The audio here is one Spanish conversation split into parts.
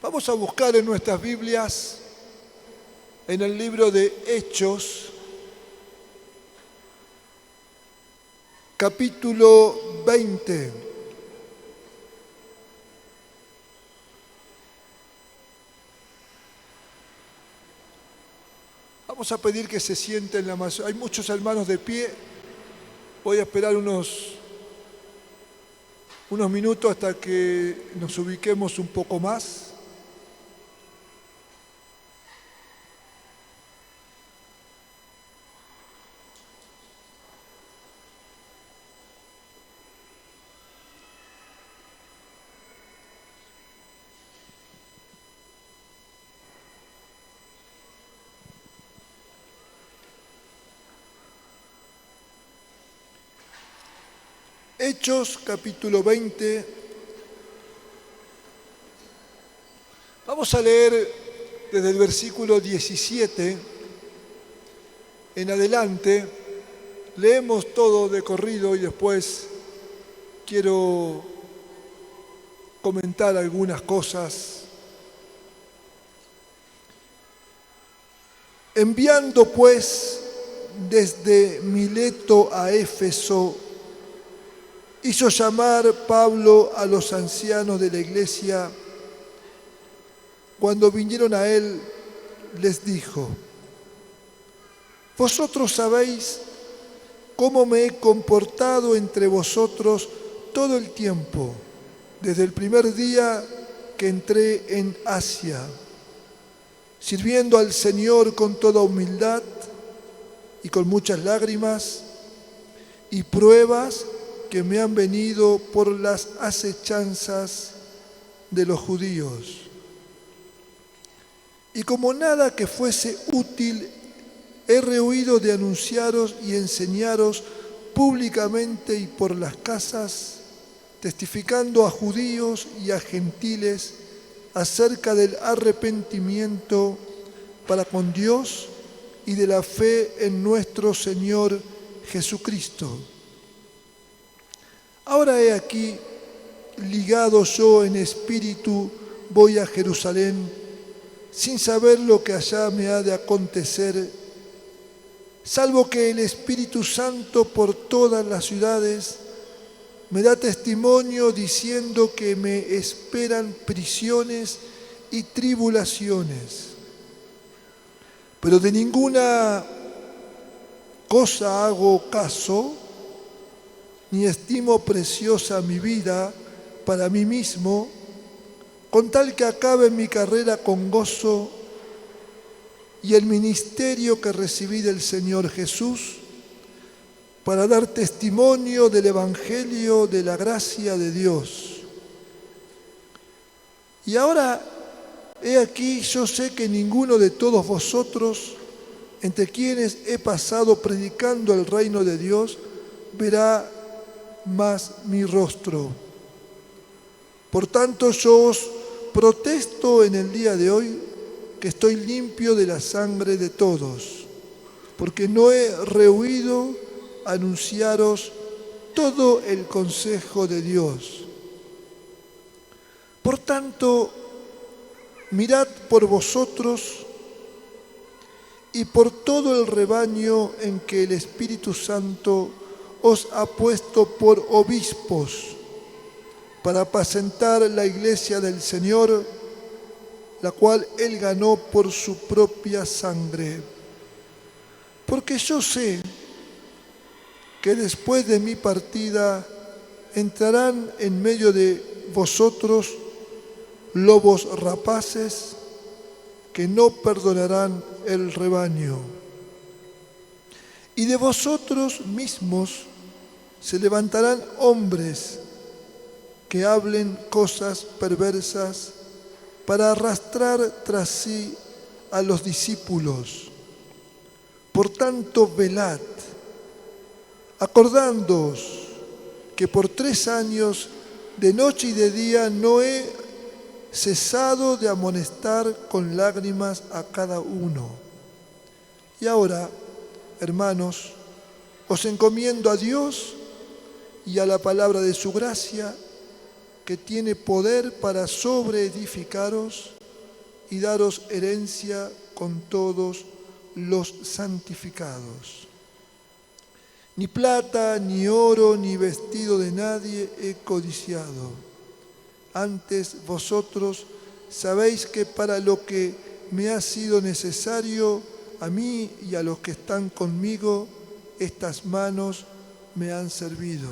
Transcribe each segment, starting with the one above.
Vamos a buscar en nuestras Biblias, en el libro de Hechos, capítulo 20. Vamos a pedir que se sienten la mayoría. Hay muchos hermanos de pie. Voy a esperar unos minutos hasta que nos ubiquemos un poco más. Hechos, capítulo 20. Vamos a leer desde el versículo 17 en adelante. Leemos todo de corrido y después quiero comentar algunas cosas. Enviando pues desde Mileto a Éfeso, hizo llamar Pablo a los ancianos de la iglesia. Cuando vinieron a él, les dijo: vosotros sabéis cómo me he comportado entre vosotros todo el tiempo, desde el primer día que entré en Asia, sirviendo al Señor con toda humildad y con muchas lágrimas y pruebas que me han venido por las acechanzas de los judíos. Y como nada que fuese útil, he rehuido de anunciaros y enseñaros públicamente y por las casas, testificando a judíos y a gentiles acerca del arrepentimiento para con Dios y de la fe en nuestro Señor Jesucristo. Ahora he aquí, ligado yo en espíritu, voy a Jerusalén, sin saber lo que allá me ha de acontecer, salvo que el Espíritu Santo por todas las ciudades me da testimonio diciendo que me esperan prisiones y tribulaciones. Pero de ninguna cosa hago caso, ni estimo preciosa mi vida para mí mismo, con tal que acabe mi carrera con gozo y el ministerio que recibí del Señor Jesús, para dar testimonio del Evangelio de la gracia de Dios. Y ahora, he aquí, yo sé que ninguno de todos vosotros, entre quienes he pasado predicando el reino de Dios, verá más mi rostro. Por tanto, yo os protesto en el día de hoy que estoy limpio de la sangre de todos, porque no he rehuido anunciaros todo el consejo de Dios. Por tanto, mirad por vosotros y por todo el rebaño en que el Espíritu Santo os ha puesto por obispos para apacentar la iglesia del Señor, la cual Él ganó por su propia sangre. Porque yo sé que después de mi partida entrarán en medio de vosotros lobos rapaces que no perdonarán el rebaño. Y de vosotros mismos se levantarán hombres que hablen cosas perversas para arrastrar tras sí a los discípulos. Por tanto, velad, acordándoos que por 3 años, de noche y de día, no he cesado de amonestar con lágrimas a cada uno. Y ahora, hermanos, os encomiendo a Dios y a la palabra de su gracia, que tiene poder para sobreedificaros, y daros herencia con todos los santificados. Ni plata, ni oro, ni vestido de nadie he codiciado. Antes vosotros sabéis que para lo que me ha sido necesario, a mí y a los que están conmigo, estas manos me han servido.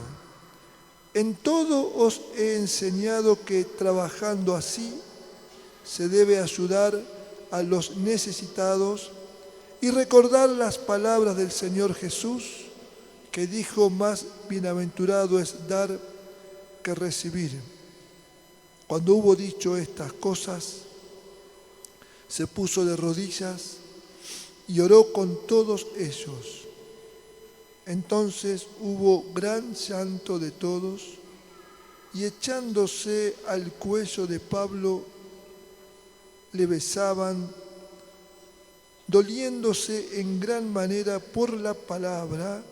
En todo os he enseñado que trabajando así se debe ayudar a los necesitados y recordar las palabras del Señor Jesús, que dijo: más bienaventurado es dar que recibir. Cuando hubo dicho estas cosas, se puso de rodillas y oró con todos ellos. Entonces hubo gran llanto de todos, y echándose al cuello de Pablo, le besaban, doliéndose en gran manera por la palabra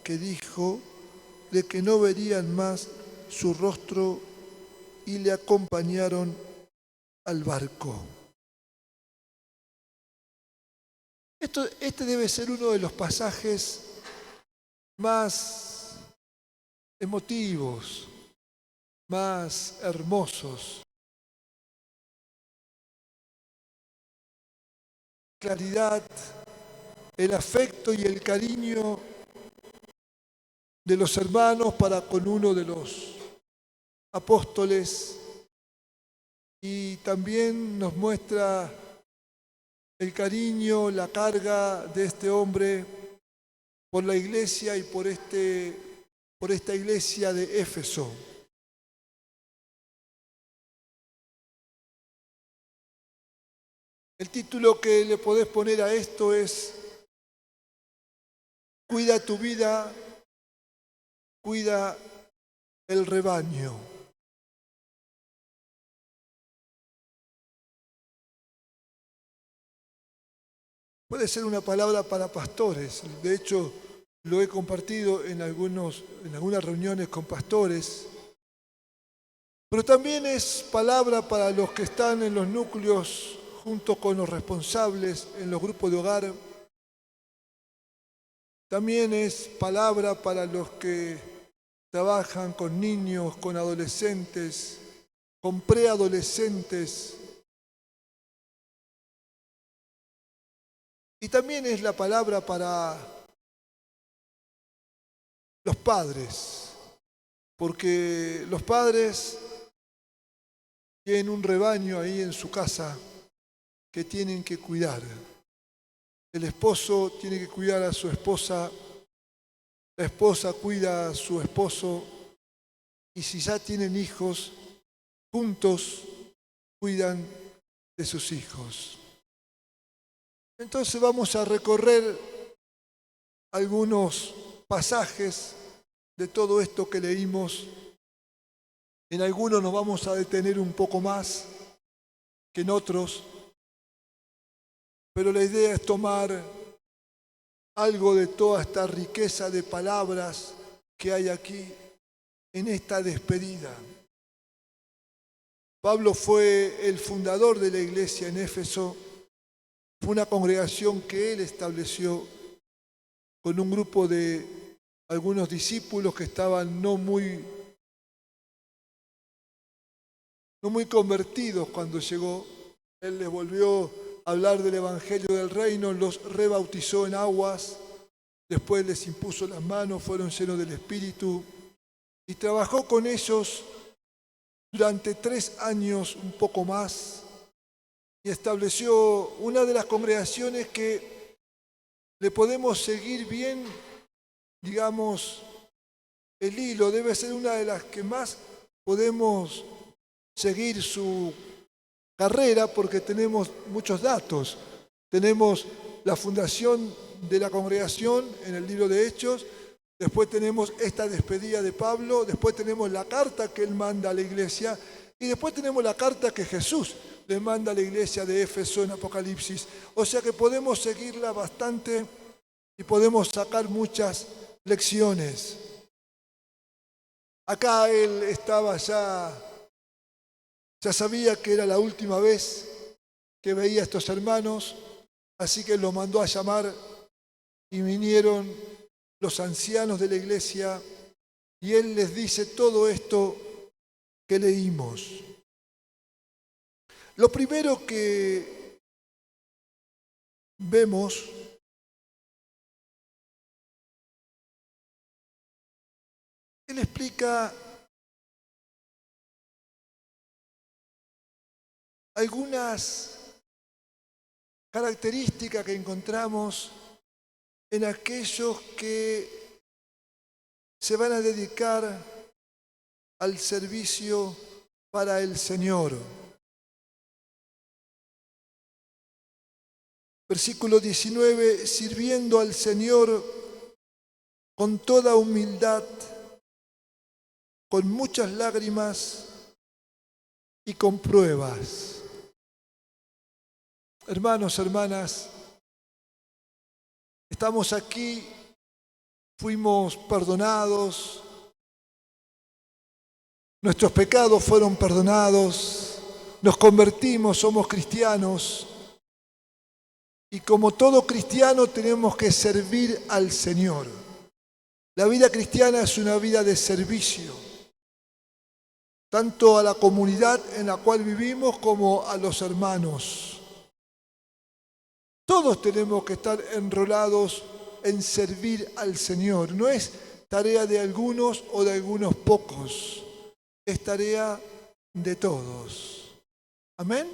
que dijo, de que no verían más su rostro, y le acompañaron al barco. Este debe ser uno de los pasajes más emotivos, más hermosos. Claridad, el afecto y el cariño de los hermanos para con uno de los apóstoles, y también nos muestra el cariño, la carga de este hombre por la iglesia y por esta iglesia de Éfeso. El título que le podés poner a esto es: cuida tu vida, cuida el rebaño. Puede ser una palabra para pastores. De hecho, lo he compartido en algunas reuniones con pastores. Pero también es palabra para los que están en los núcleos junto con los responsables en los grupos de hogar. También es palabra para los que trabajan con niños, con adolescentes, con preadolescentes. Y también es la palabra para los padres, porque los padres tienen un rebaño ahí en su casa que tienen que cuidar. El esposo tiene que cuidar a su esposa, la esposa cuida a su esposo, y si ya tienen hijos, juntos cuidan de sus hijos. Entonces vamos a recorrer algunos pasajes de todo esto que leímos. En algunos nos vamos a detener un poco más que en otros, pero la idea es tomar algo de toda esta riqueza de palabras que hay aquí en esta despedida. Pablo fue el fundador de la iglesia en Éfeso. Fue una congregación que él estableció con un grupo de algunos discípulos que estaban no muy convertidos cuando llegó. Él les volvió a hablar del Evangelio del Reino, los rebautizó en aguas, después les impuso las manos, fueron llenos del Espíritu y trabajó con ellos durante 3 años, un poco más, y estableció una de las congregaciones que le podemos seguir bien, digamos, el hilo. Debe ser una de las que más podemos seguir su carrera porque tenemos muchos datos. Tenemos la fundación de la congregación en el libro de Hechos, después tenemos esta despedida de Pablo, después tenemos la carta que él manda a la iglesia y después tenemos la carta que Jesús le manda a la iglesia de Éfeso en Apocalipsis. O sea que podemos seguirla bastante y podemos sacar muchas lecciones. Acá él estaba ya sabía que era la última vez que veía a estos hermanos, así que los mandó a llamar y vinieron los ancianos de la iglesia y él les dice todo esto que leímos. Lo primero que vemos él explica algunas características que encontramos en aquellos que se van a dedicar al servicio para el Señor. Versículo 19, sirviendo al Señor con toda humildad, con muchas lágrimas y con pruebas. Hermanos, hermanas, estamos aquí, fuimos perdonados, nuestros pecados fueron perdonados, nos convertimos, somos cristianos y como todo cristiano tenemos que servir al Señor. La vida cristiana es una vida de servicio, tanto a la comunidad en la cual vivimos como a los hermanos. Todos tenemos que estar enrolados en servir al Señor. No es tarea de algunos o de algunos pocos, es tarea de todos. ¿Amén?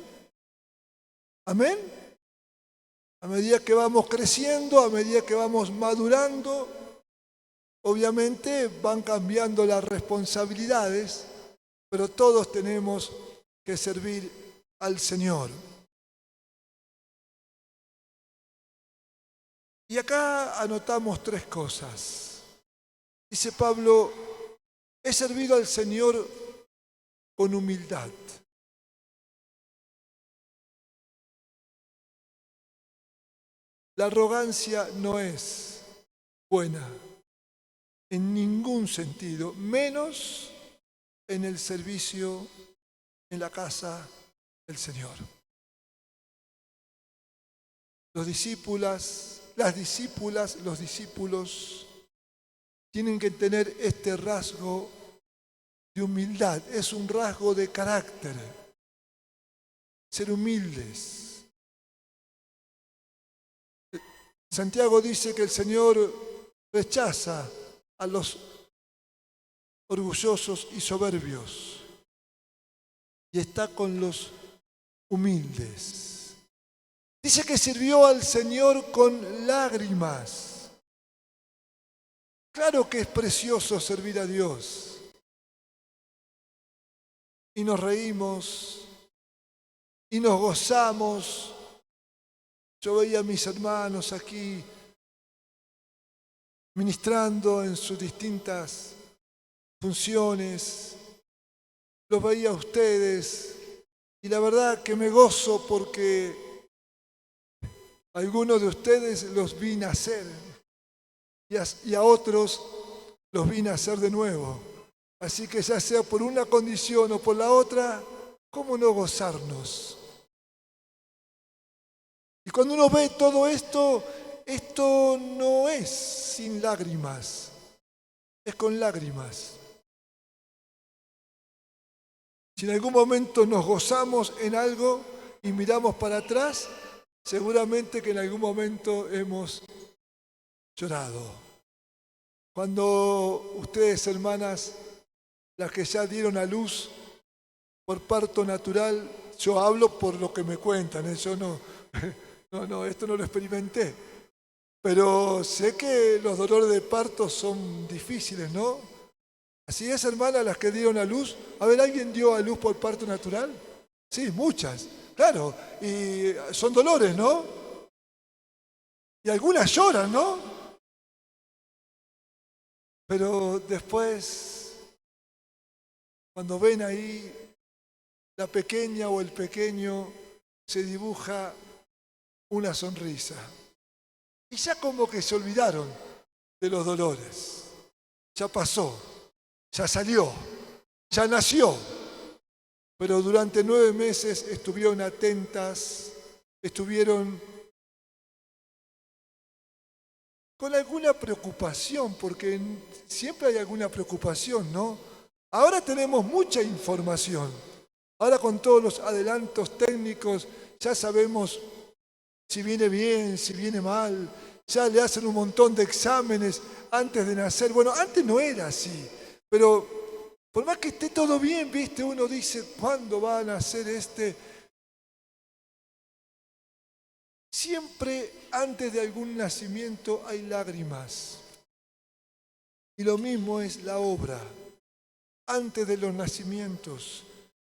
¿Amén? A medida que vamos creciendo, a medida que vamos madurando, obviamente van cambiando las responsabilidades, pero todos tenemos que servir al Señor. Y acá anotamos 3 cosas. Dice Pablo, he servido al Señor con humildad. La arrogancia no es buena en ningún sentido, menos en el servicio en la casa del Señor. Los discípulos tienen que tener este rasgo de humildad. Es un rasgo de carácter. Ser humildes. Santiago dice que el Señor rechaza a los orgullosos y soberbios y está con los humildes. Dice que sirvió al Señor con lágrimas. Claro que es precioso servir a Dios. Y nos reímos y nos gozamos. Yo veía a mis hermanos aquí ministrando en sus distintas funciones. Los veía a ustedes y la verdad que me gozo porque algunos de ustedes los vi nacer y a otros los vi nacer de nuevo. Así que ya sea por una condición o por la otra, ¿cómo no gozarnos? Y cuando uno ve todo esto, esto no es sin lágrimas, es con lágrimas. Si en algún momento nos gozamos en algo y miramos para atrás, seguramente que en algún momento hemos llorado. Cuando ustedes, hermanas, las que ya dieron a luz por parto natural, yo hablo por lo que me cuentan, yo no, esto no lo experimenté. Pero sé que los dolores de parto son difíciles, ¿no? Así es, hermana, las que dieron a luz. A ver, ¿alguien dio a luz por parto natural? Sí, muchas, claro. Y son dolores, ¿no? Y algunas lloran, ¿no? Pero después, cuando ven ahí la pequeña o el pequeño, se dibuja una sonrisa. Y ya como que se olvidaron de los dolores. Ya pasó, ya salió, ya nació. Pero durante 9 meses estuvieron atentas estuvieron con alguna preocupación, porque siempre hay alguna preocupación, ¿no? Ahora tenemos mucha información. Ahora con todos los adelantos técnicos ya sabemos si viene bien, si viene mal. Ya le hacen un montón de exámenes antes de nacer. Bueno, antes no era así, pero por más que esté todo bien, ¿viste? Uno dice, ¿cuándo va a nacer este? Siempre antes de algún nacimiento hay lágrimas. Y lo mismo es la obra. Antes de los nacimientos,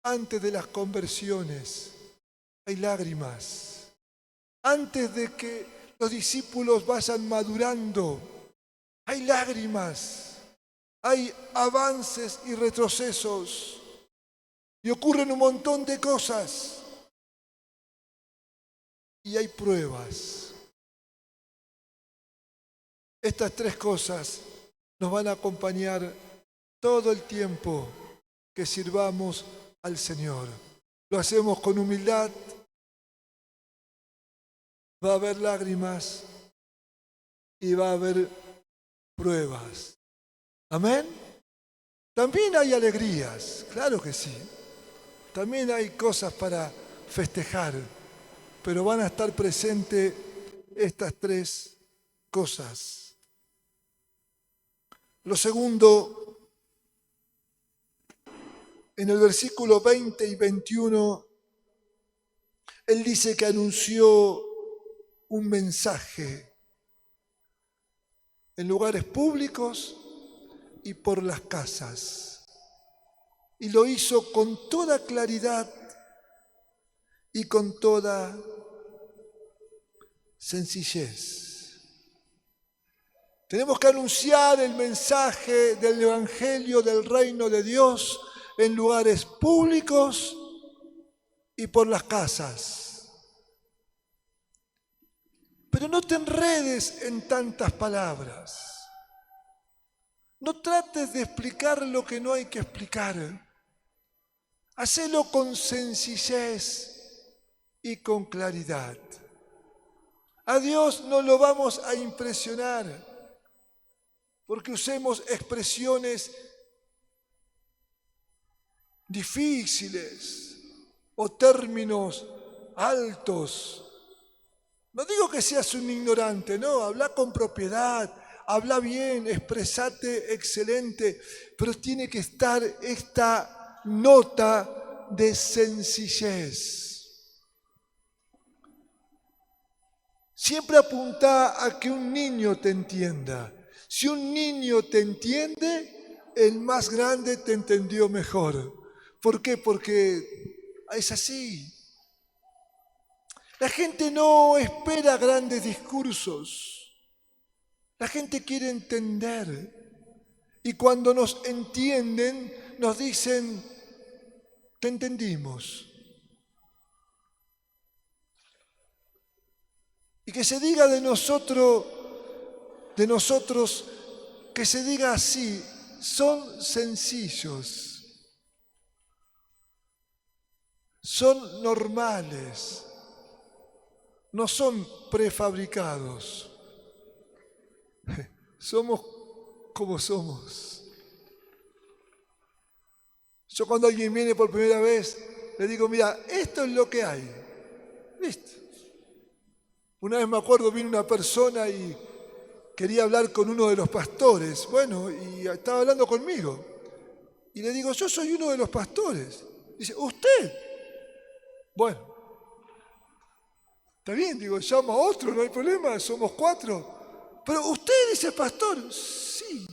antes de las conversiones, hay lágrimas. Antes de que los discípulos vayan madurando, hay lágrimas. Hay avances y retrocesos. Y ocurren un montón de cosas. Y hay pruebas. Estas tres cosas nos van a acompañar todo el tiempo que sirvamos al Señor. Lo hacemos con humildad. Va a haber lágrimas y va a haber pruebas. ¿Amén? También hay alegrías, claro que sí. También hay cosas para festejar, pero van a estar presentes estas tres cosas. Lo segundo, en el versículo 20 y 21, él dice que anunció un mensaje en lugares públicos y por las casas. Y lo hizo con toda claridad y con toda sencillez. Tenemos que anunciar el mensaje del Evangelio del Reino de Dios en lugares públicos y por las casas. Pero no te enredes en tantas palabras. No trates de explicar lo que no hay que explicar. Hacelo con sencillez y con claridad. A Dios no lo vamos a impresionar porque usemos expresiones difíciles o términos altos. No digo que seas un ignorante, no, habla con propiedad, habla bien, expresate excelente, pero tiene que estar esta nota de sencillez. Siempre apunta a que un niño te entienda. Si un niño te entiende, el más grande te entendió mejor. ¿Por qué? Porque es así. La gente no espera grandes discursos. La gente quiere entender. Y cuando nos entienden, nos dicen, te entendimos. Y que se diga de nosotros, que se diga así, son sencillos, son normales, no son prefabricados. Somos como somos. Yo cuando alguien viene por primera vez, le digo, mira, esto es lo que hay. ¿Listo? Una vez me acuerdo, vino una persona y quería hablar con uno de los pastores. Bueno, y estaba hablando conmigo. Y le digo, yo soy uno de los pastores. Dice, ¿usted? Bueno, está bien, digo, llama a otro, no hay problema, somos 4. Pero usted dice pastor, sí.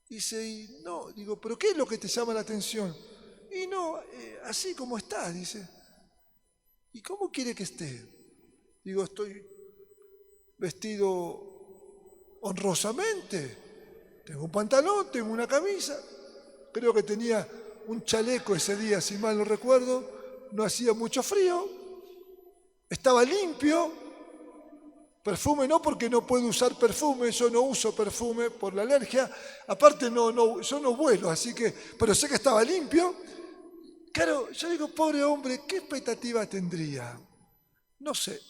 Dice, y no, digo, ¿pero qué es lo que te llama la atención? Y no, así como está, dice. ¿Y cómo quiere que esté? Digo, estoy vestido honrosamente. Tengo un pantalón, tengo una camisa. Creo que tenía un chaleco ese día, si mal no recuerdo. No hacía mucho frío. Estaba limpio. Perfume no, porque no puedo usar perfume. Yo no uso perfume por la alergia. Aparte, yo no vuelo, así que... Pero sé que estaba limpio. Claro, yo digo, pobre hombre, ¿qué expectativa tendría? No sé.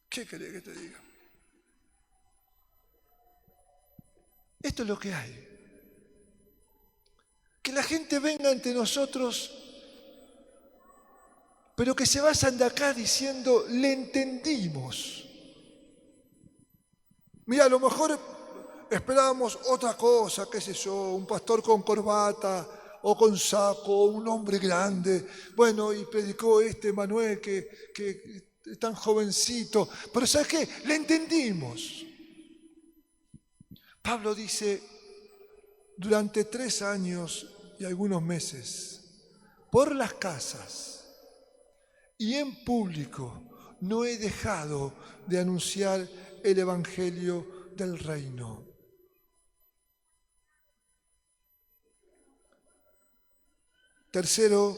¿Qué querés que te diga? Esto es lo que hay. Que la gente venga ante nosotros, pero que se vayan de acá diciendo, le entendimos. Mira, a lo mejor esperábamos otra cosa, qué sé yo, un pastor con corbata o con saco, un hombre grande. Bueno, y predicó Manuel que es tan jovencito. Pero ¿sabes qué? Le entendimos. Pablo dice, durante 3 años y algunos meses, por las casas y en público, no he dejado de anunciar el evangelio del reino. Tercero,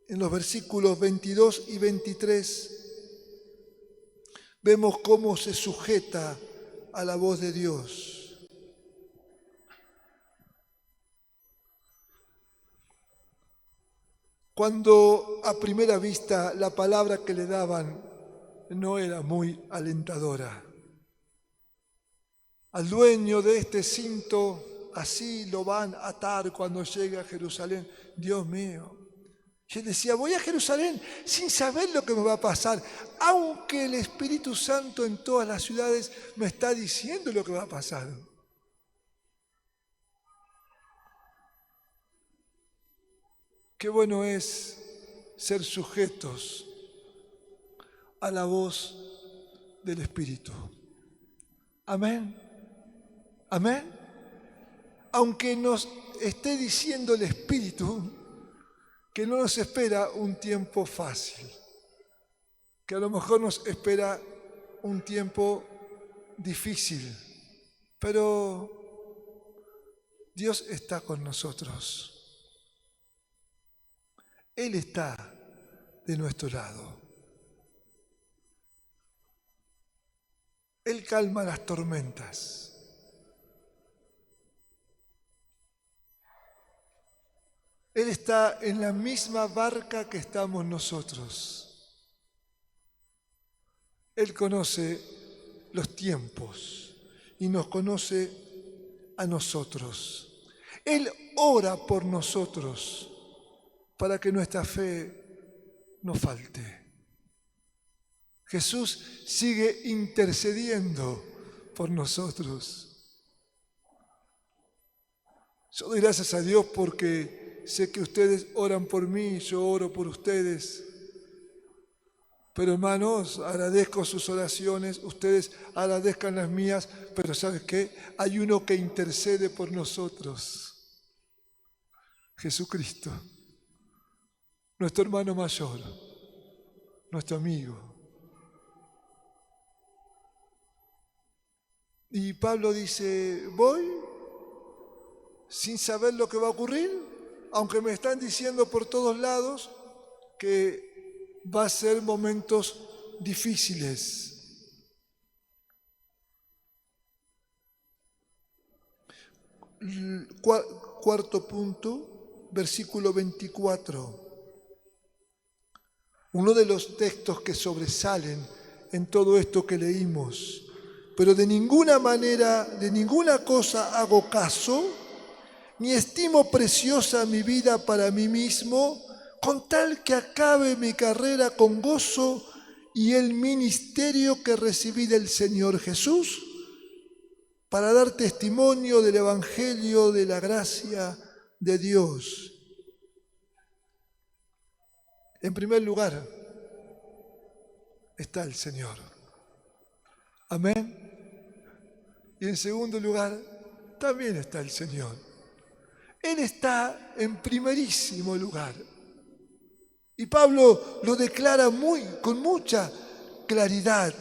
en los versículos 22 y 23, vemos cómo se sujeta a la voz de Dios. Cuando a primera vista la palabra que le daban no era muy alentadora. Al dueño de este cinto así lo van a atar cuando llegue a Jerusalén. Dios mío. Y él decía, voy a Jerusalén sin saber lo que me va a pasar, aunque el Espíritu Santo en todas las ciudades me está diciendo lo que va a pasar. Qué bueno es ser sujetos a la voz del Espíritu. Amén. Amén. Aunque nos esté diciendo el Espíritu que no nos espera un tiempo fácil, que a lo mejor nos espera un tiempo difícil, pero Dios está con nosotros. Él está de nuestro lado. Él calma las tormentas. Él está en la misma barca que estamos nosotros. Él conoce los tiempos y nos conoce a nosotros. Él ora por nosotros para que nuestra fe no falte. Jesús sigue intercediendo por nosotros. Yo doy gracias a Dios porque sé que ustedes oran por mí, yo oro por ustedes. Pero hermanos, agradezco sus oraciones, ustedes agradezcan las mías, pero ¿sabes qué? Hay uno que intercede por nosotros. Jesucristo, nuestro hermano mayor, nuestro amigo. Y Pablo dice, voy sin saber lo que va a ocurrir, aunque me están diciendo por todos lados que va a ser momentos difíciles. Cuarto punto, versículo 24. Uno de los textos que sobresalen en todo esto que leímos. Pero de ninguna manera, de ninguna cosa hago caso, ni estimo preciosa mi vida para mí mismo, con tal que acabe mi carrera con gozo y el ministerio que recibí del Señor Jesús, para dar testimonio del Evangelio de la gracia de Dios. En primer lugar, está el Señor. Amén. Y en segundo lugar, también está el Señor. Él está en primerísimo lugar. Y Pablo lo declara con mucha claridad.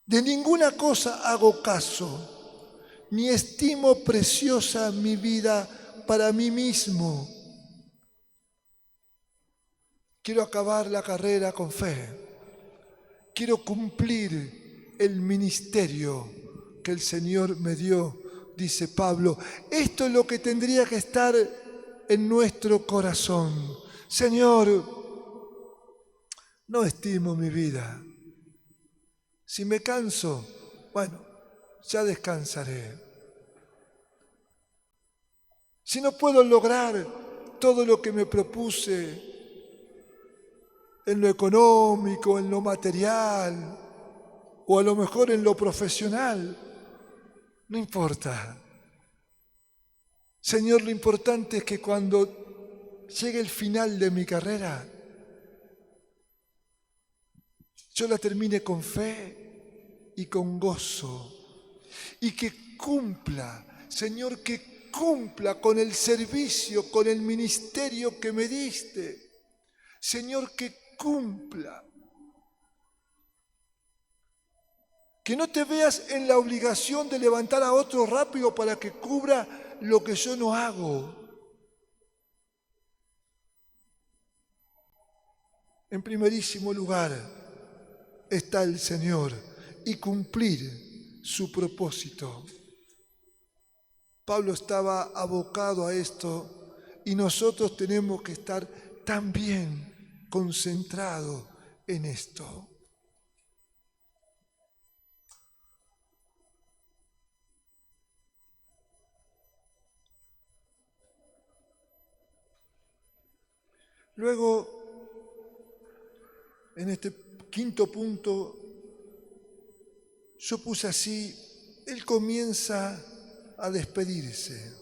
De ninguna cosa hago caso, ni estimo preciosa mi vida para mí mismo. Quiero acabar la carrera con fe. Quiero cumplir el ministerio que el Señor me dio, dice Pablo. Esto es lo que tendría que estar en nuestro corazón. Señor, no estimo mi vida. Si me canso, bueno, ya descansaré. Si no puedo lograr todo lo que me propuse en lo económico, en lo material, o a lo mejor en lo profesional, no importa. Señor, lo importante es que cuando llegue el final de mi carrera, yo la termine con fe y con gozo. Y que cumpla, Señor, que cumpla con el servicio, con el ministerio que me diste. Señor, que cumpla. Que no te veas en la obligación de levantar a otro rápido para que cubra lo que yo no hago. En primerísimo lugar está el Señor y cumplir su propósito. Pablo estaba abocado a esto y nosotros tenemos que estar también concentrados en esto. Luego, en este quinto punto, yo puse así, él comienza a despedirse.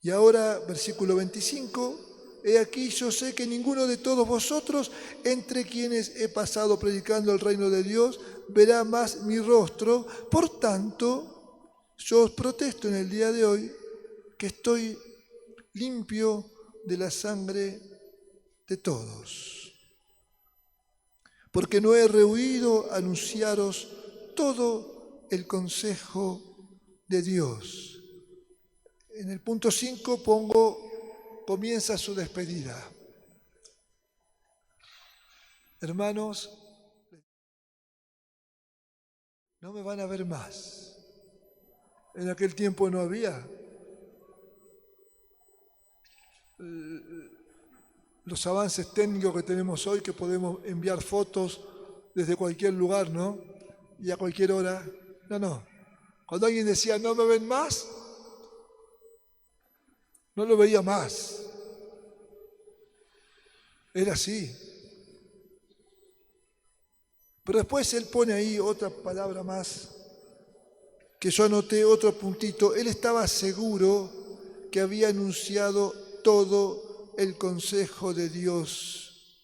Y ahora, versículo 25, he aquí yo sé que ninguno de todos vosotros, entre quienes he pasado predicando el reino de Dios, verá más mi rostro. Por tanto, yo os protesto en el día de hoy que estoy limpio de la sangre de todos, porque no he rehuido anunciaros todo el consejo de Dios. En el punto 5 comienza su despedida. Hermanos, no me van a ver más. En aquel tiempo no había los avances técnicos que tenemos hoy, que podemos enviar fotos desde cualquier lugar, ¿no? Y a cualquier hora. No. Cuando alguien decía, no me ven más, no lo veía más. Era así. Pero después él pone ahí otra palabra más, que yo anoté otro puntito. Él estaba seguro que había anunciado todo el consejo de Dios.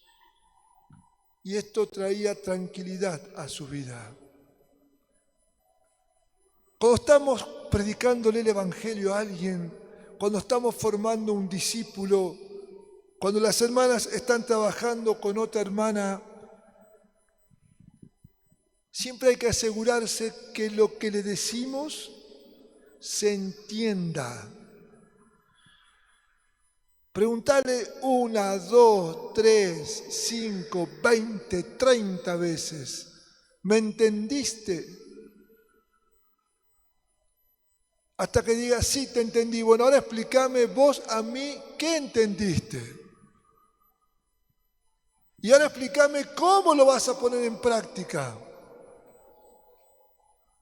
Y esto traía tranquilidad a su vida. Cuando estamos predicándole el Evangelio a alguien, cuando estamos formando un discípulo, cuando las hermanas están trabajando con otra hermana, siempre hay que asegurarse que lo que le decimos se entienda. Preguntarle 1, 2, 3, 5, 20, 30 veces, ¿me entendiste? Hasta que diga, sí, te entendí. Bueno, ahora explícame vos a mí qué entendiste. Y ahora explícame cómo lo vas a poner en práctica.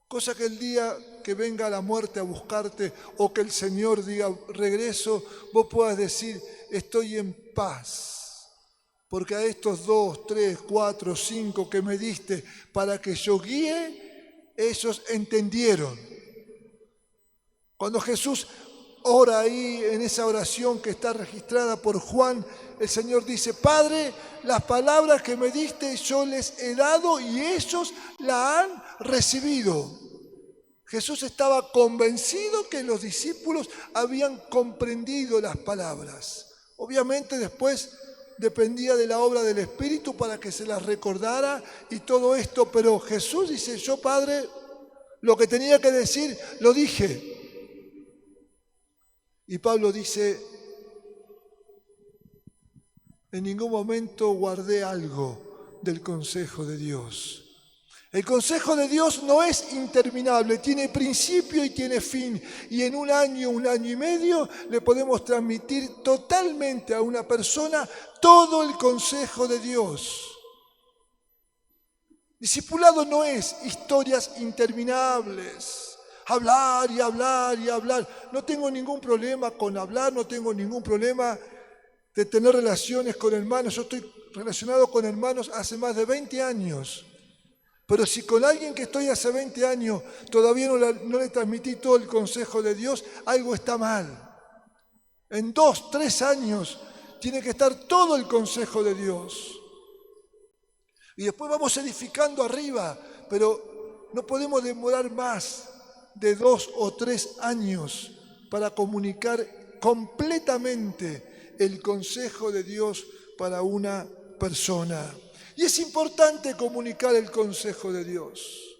Cosa que el día que venga la muerte a buscarte o que el Señor diga regreso, vos puedas decir, estoy en paz. Porque a estos 2, 3, 4, 5 que me diste para que yo guíe, ellos entendieron. Cuando Jesús ora ahí en esa oración que está registrada por Juan, el Señor dice, Padre, las palabras que me diste yo les he dado y ellos la han recibido. Jesús estaba convencido que los discípulos habían comprendido las palabras. Obviamente después dependía de la obra del Espíritu para que se las recordara y todo esto, pero Jesús dice, yo Padre, lo que tenía que decir, lo dije. Y Pablo dice, en ningún momento guardé algo del consejo de Dios. El consejo de Dios no es interminable, tiene principio y tiene fin. Y en un año y medio, le podemos transmitir totalmente a una persona todo el consejo de Dios. Discipulado no es historias interminables, hablar y hablar y hablar. No tengo ningún problema con hablar, no tengo ningún problema de tener relaciones con hermanos. Yo estoy relacionado con hermanos hace más de 20 años. Pero si con alguien que estoy hace 20 años todavía no le transmití todo el consejo de Dios, algo está mal. En 2, 3 años tiene que estar todo el consejo de Dios. Y después vamos edificando arriba, pero no podemos demorar más de 2 o 3 años para comunicar completamente el consejo de Dios para una persona. Y es importante comunicar el consejo de Dios.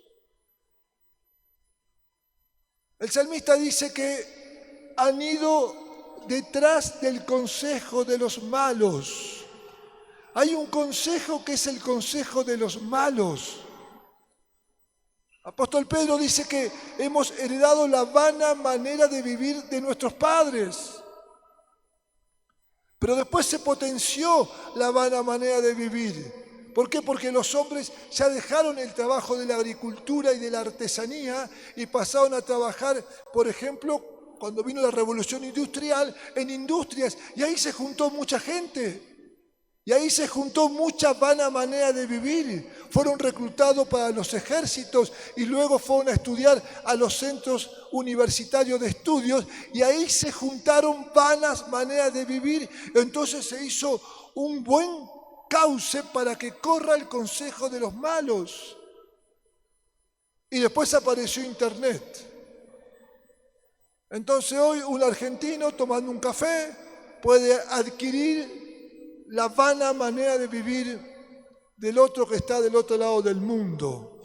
El salmista dice que han ido detrás del consejo de los malos. Hay un consejo que es el consejo de los malos. Apóstol Pedro dice que hemos heredado la vana manera de vivir de nuestros padres. Pero después se potenció la vana manera de vivir. ¿Por qué? Porque los hombres ya dejaron el trabajo de la agricultura y de la artesanía y pasaron a trabajar, por ejemplo, cuando vino la revolución industrial, en industrias. Y ahí se juntó mucha gente. Y ahí se juntó mucha vana manera de vivir. Fueron reclutados para los ejércitos y luego fueron a estudiar a los centros universitarios de estudios y ahí se juntaron vanas maneras de vivir. Entonces se hizo un buen cauce para que corra el consejo de los malos. Y después apareció Internet. Entonces hoy un argentino tomando un café puede adquirir la vana manera de vivir del otro que está del otro lado del mundo.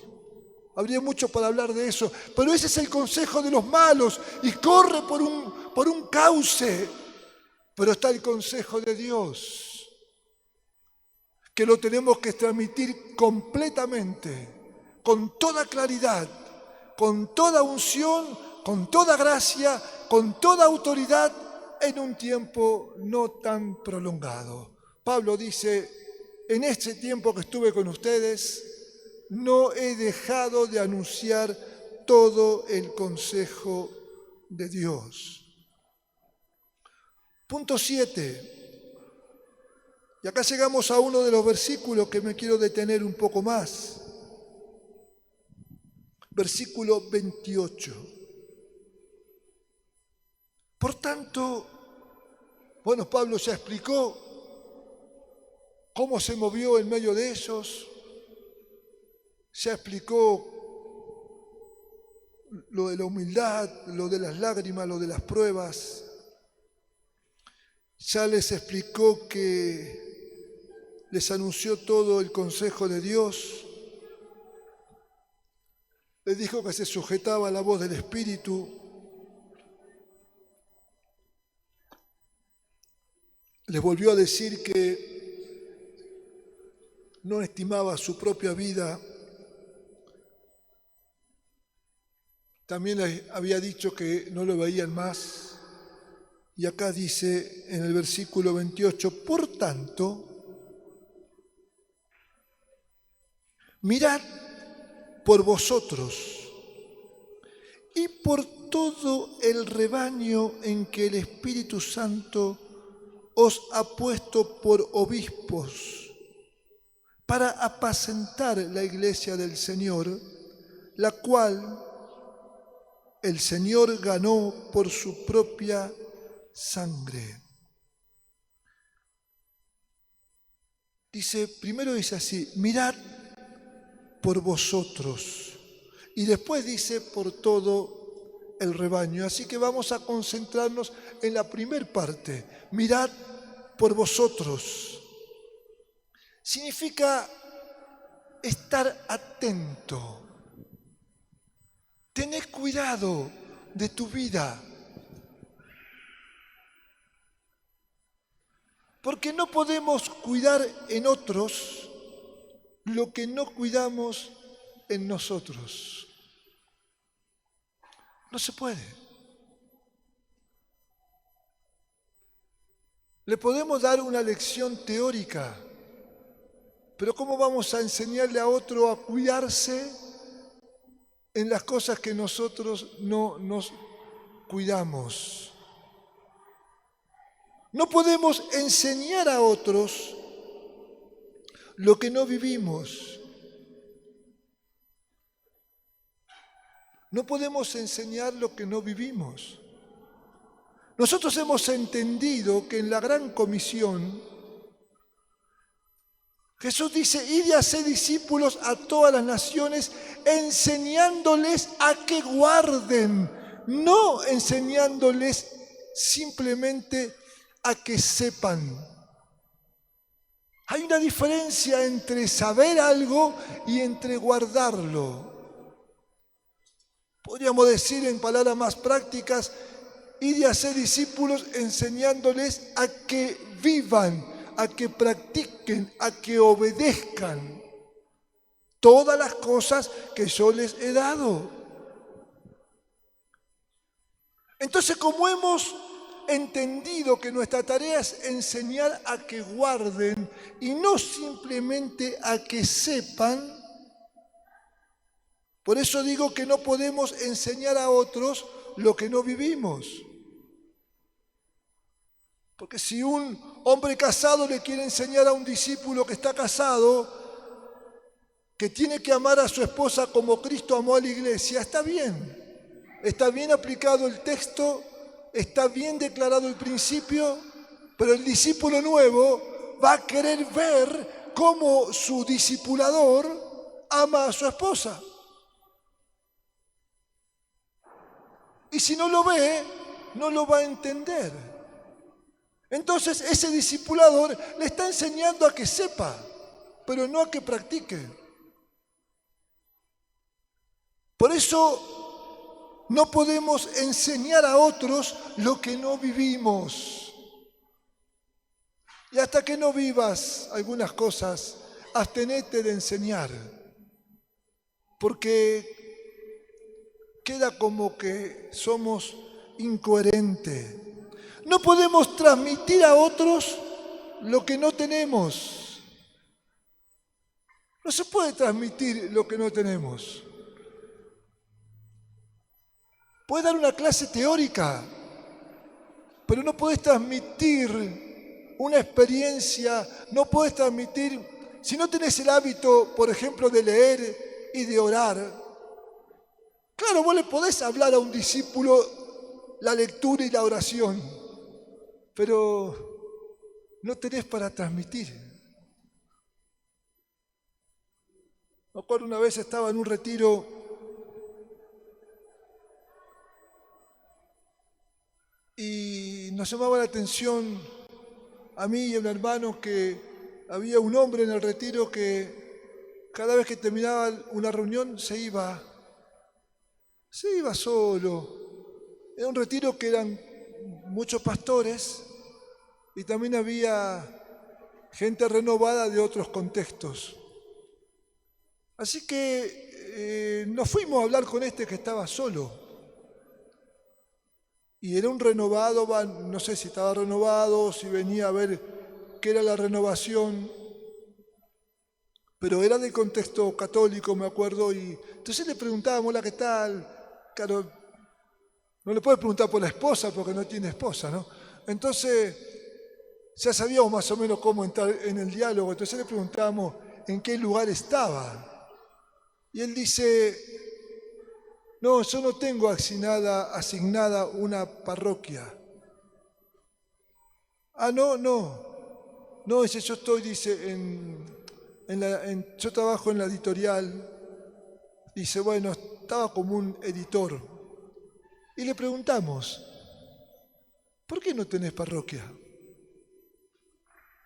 Habría mucho para hablar de eso, pero ese es el consejo de los malos y corre por un cauce. Pero está el consejo de Dios, que lo tenemos que transmitir completamente, con toda claridad, con toda unción, con toda gracia, con toda autoridad, en un tiempo no tan prolongado. Pablo dice, en este tiempo que estuve con ustedes, no he dejado de anunciar todo el consejo de Dios. Punto 7. Y acá llegamos a uno de los versículos que me quiero detener un poco más. Versículo 28. Por tanto, bueno, Pablo ya explicó cómo se movió en medio de ellos, ya explicó lo de la humildad, lo de las lágrimas, lo de las pruebas, ya les explicó que les anunció todo el consejo de Dios, les dijo que se sujetaba a la voz del Espíritu, les volvió a decir que no estimaba su propia vida. También les había dicho que no lo veían más. Y acá dice en el versículo 28, por tanto, mirad por vosotros y por todo el rebaño en que el Espíritu Santo os ha puesto por obispos, para apacentar la iglesia del Señor, la cual el Señor ganó por su propia sangre. Primero dice así, mirad por vosotros, y después dice por todo el rebaño. Así que vamos a concentrarnos en la primera parte, mirad por vosotros. Significa estar atento. Tened cuidado de tu vida. Porque no podemos cuidar en otros lo que no cuidamos en nosotros. No se puede. Le podemos dar una lección teórica, pero ¿cómo vamos a enseñarle a otro a cuidarse en las cosas que nosotros no nos cuidamos? No podemos enseñar a otros lo que no vivimos. No podemos enseñar lo que no vivimos. Nosotros hemos entendido que en la Gran Comisión Jesús dice: id y haced discípulos a todas las naciones, enseñándoles a que guarden, no enseñándoles simplemente a que sepan. Hay una diferencia entre saber algo y entre guardarlo. Podríamos decir en palabras más prácticas: id y haced discípulos enseñándoles a que vivan, a que practiquen, a que obedezcan todas las cosas que yo les he dado. Entonces, como hemos entendido que nuestra tarea es enseñar a que guarden y no simplemente a que sepan, por eso digo que no podemos enseñar a otros lo que no vivimos. Porque si un hombre casado le quiere enseñar a un discípulo que está casado que tiene que amar a su esposa como Cristo amó a la iglesia, está bien aplicado el texto, está bien declarado el principio, pero el discípulo nuevo va a querer ver cómo su discipulador ama a su esposa. Y si no lo ve, no lo va a entender. Entonces ese discipulador le está enseñando a que sepa, pero no a que practique. Por eso no podemos enseñar a otros lo que no vivimos. Y hasta que no vivas algunas cosas, abstenete de enseñar, porque queda como que somos incoherentes. No podemos transmitir a otros lo que no tenemos. No se puede transmitir lo que no tenemos. Puedes dar una clase teórica, pero no puedes transmitir una experiencia, no puedes transmitir, si no tenés el hábito, por ejemplo, de leer y de orar. Claro, vos le podés hablar a un discípulo la lectura y la oración, pero no tenés para transmitir. Me acuerdo una vez estaba en un retiro y nos llamaba la atención a mí y a un hermano que había un hombre en el retiro que cada vez que terminaba una reunión se iba solo. Era un retiro que eran muchos pastores y también había gente renovada de otros contextos. Así que nos fuimos a hablar con este que estaba solo. Y era un renovado, no sé si estaba renovado, si venía a ver qué era la renovación, pero era del contexto católico, me acuerdo, y entonces le preguntábamos: hola, ¿qué tal? Claro, no le puedes preguntar por la esposa porque no tiene esposa, ¿no? Entonces ya sabíamos más o menos cómo entrar en el diálogo, entonces le preguntábamos en qué lugar estaba. Y él dice: no, yo no tengo asignada una parroquia. Ah, no, dice, yo estoy, dice, yo trabajo en la editorial. Dice, bueno, estaba como un editor. Y le preguntamos: ¿por qué no tenés parroquia?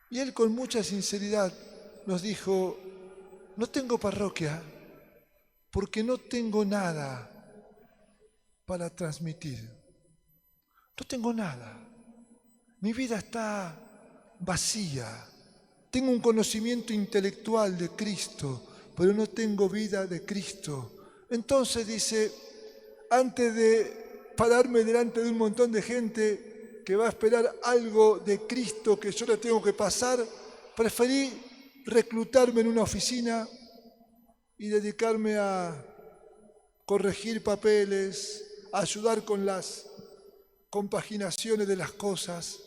Y él con mucha sinceridad nos dijo: no tengo parroquia porque no tengo nada para transmitir. No tengo nada. Mi vida está vacía. Tengo un conocimiento intelectual de Cristo, pero no tengo vida de Cristo. Entonces dice, antes de pararme delante de un montón de gente que va a esperar algo de Cristo que yo le tengo que pasar, preferí reclutarme en una oficina y dedicarme a corregir papeles, a ayudar con las compaginaciones de las cosas.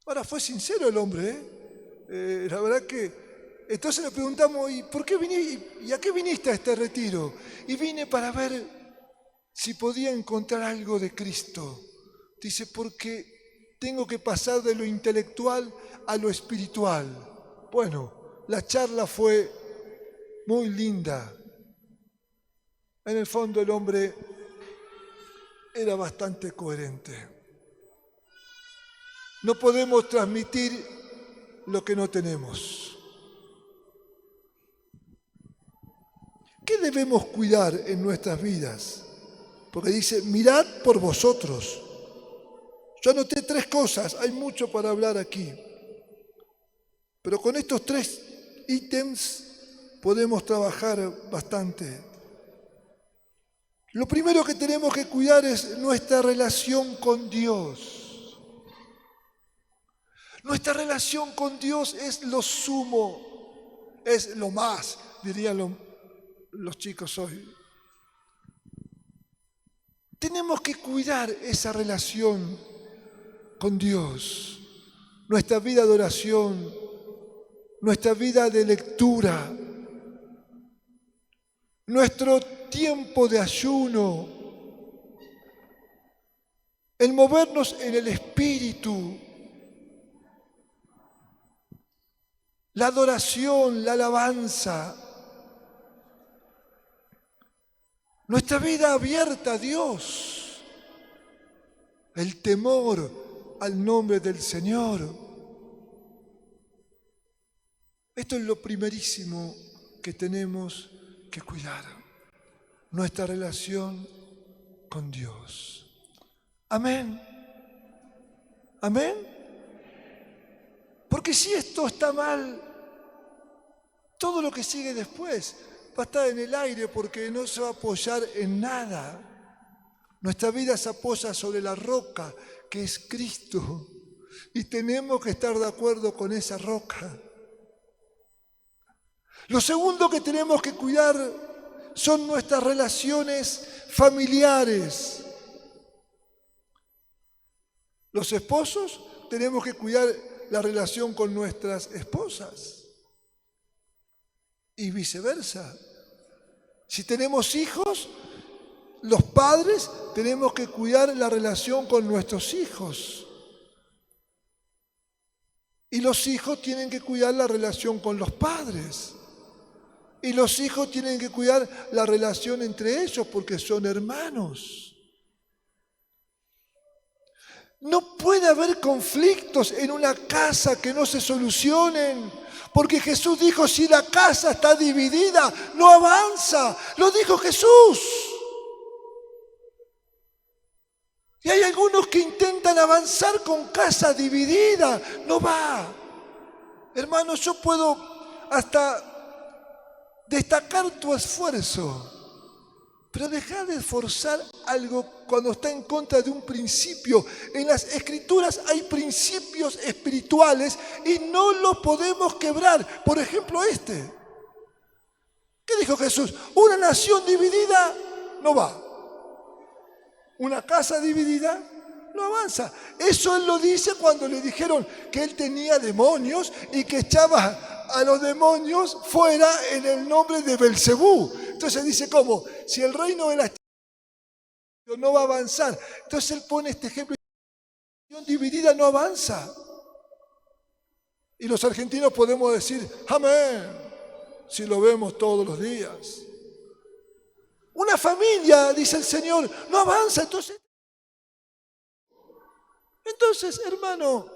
Ahora, fue sincero el hombre, la verdad que... Entonces le preguntamos, ¿y por qué viniste? ¿Y a qué viniste a este retiro? Y vine para ver si podía encontrar algo de Cristo. Dice, porque tengo que pasar de lo intelectual a lo espiritual. Bueno, la charla fue muy linda. En el fondo el hombre era bastante coherente. No podemos transmitir lo que no tenemos. ¿Qué debemos cuidar en nuestras vidas? Porque dice, mirad por vosotros. Yo anoté 3 cosas, hay mucho para hablar aquí. Pero con estos 3 ítems podemos trabajar bastante. Lo primero que tenemos que cuidar es nuestra relación con Dios. Nuestra relación con Dios es lo sumo, es lo más, dirían los chicos hoy. Tenemos que cuidar esa relación con Dios, nuestra vida de oración, nuestra vida de lectura, nuestro tiempo de ayuno, el movernos en el Espíritu, la adoración, la alabanza, nuestra vida abierta a Dios, el temor al nombre del Señor. Esto es lo primerísimo que tenemos que cuidar, nuestra relación con Dios. Amén. Amén. Porque si esto está mal, todo lo que sigue después va a estar en el aire porque no se va a apoyar en nada. Nuestra vida se apoya sobre la roca que es Cristo y tenemos que estar de acuerdo con esa roca. Lo segundo que tenemos que cuidar son nuestras relaciones familiares. Los esposos tenemos que cuidar la relación con nuestras esposas. Y viceversa. Si tenemos hijos, los padres tenemos que cuidar la relación con nuestros hijos. Y los hijos tienen que cuidar la relación con los padres. Y los hijos tienen que cuidar la relación entre ellos porque son hermanos. No puede haber conflictos en una casa que no se solucionen. Porque Jesús dijo, si la casa está dividida, no avanza. Lo dijo Jesús. Y hay algunos que intentan avanzar con casa dividida. No va. Hermanos, yo puedo hasta destacar tu esfuerzo. Pero deja de esforzar algo cuando está en contra de un principio. En las Escrituras hay principios espirituales y no los podemos quebrar. Por ejemplo, este. ¿Qué dijo Jesús? Una nación dividida no va. Una casa dividida no avanza. Eso él lo dice cuando le dijeron que él tenía demonios y que echaba a los demonios fuera en el nombre de Belcebú. Entonces dice, ¿cómo? Si el reino de las tinieblas no va a avanzar. Entonces él pone este ejemplo. La nación dividida no avanza. Y los argentinos podemos decir, amén, si lo vemos todos los días. Una familia, dice el Señor, no avanza. Entonces, hermano,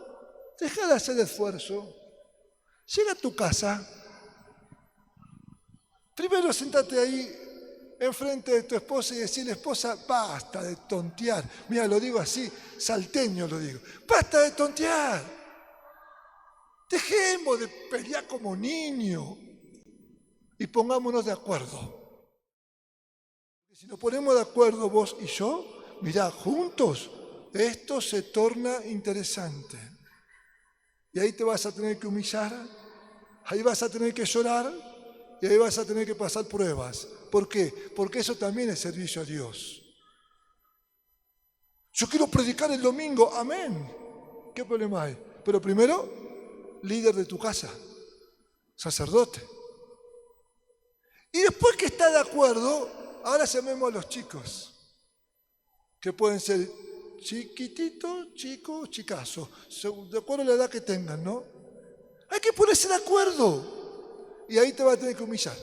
deja de hacer esfuerzo. Llega a tu casa. Primero sentate ahí enfrente de tu esposa y decirle, esposa, basta de tontear. Mira, lo digo así, salteño lo digo. Basta de tontear. Dejemos de pelear como niños. y pongámonos de acuerdo. Si nos ponemos de acuerdo vos y yo, mirá, juntos, esto se torna interesante. Y ahí te vas a tener que humillar, ahí vas a tener que llorar y ahí vas a tener que pasar pruebas. ¿Por qué? Porque eso también es servicio a Dios. Yo quiero predicar el domingo, amén. ¿Qué problema hay? Pero primero, líder de tu casa, sacerdote. Y después que está de acuerdo, ahora llamemos a los chicos, que pueden ser chiquititos, chicos, chicazos, de acuerdo a la edad que tengan, ¿no? Hay que ponerse de acuerdo. Y ahí te va a tener que humillar.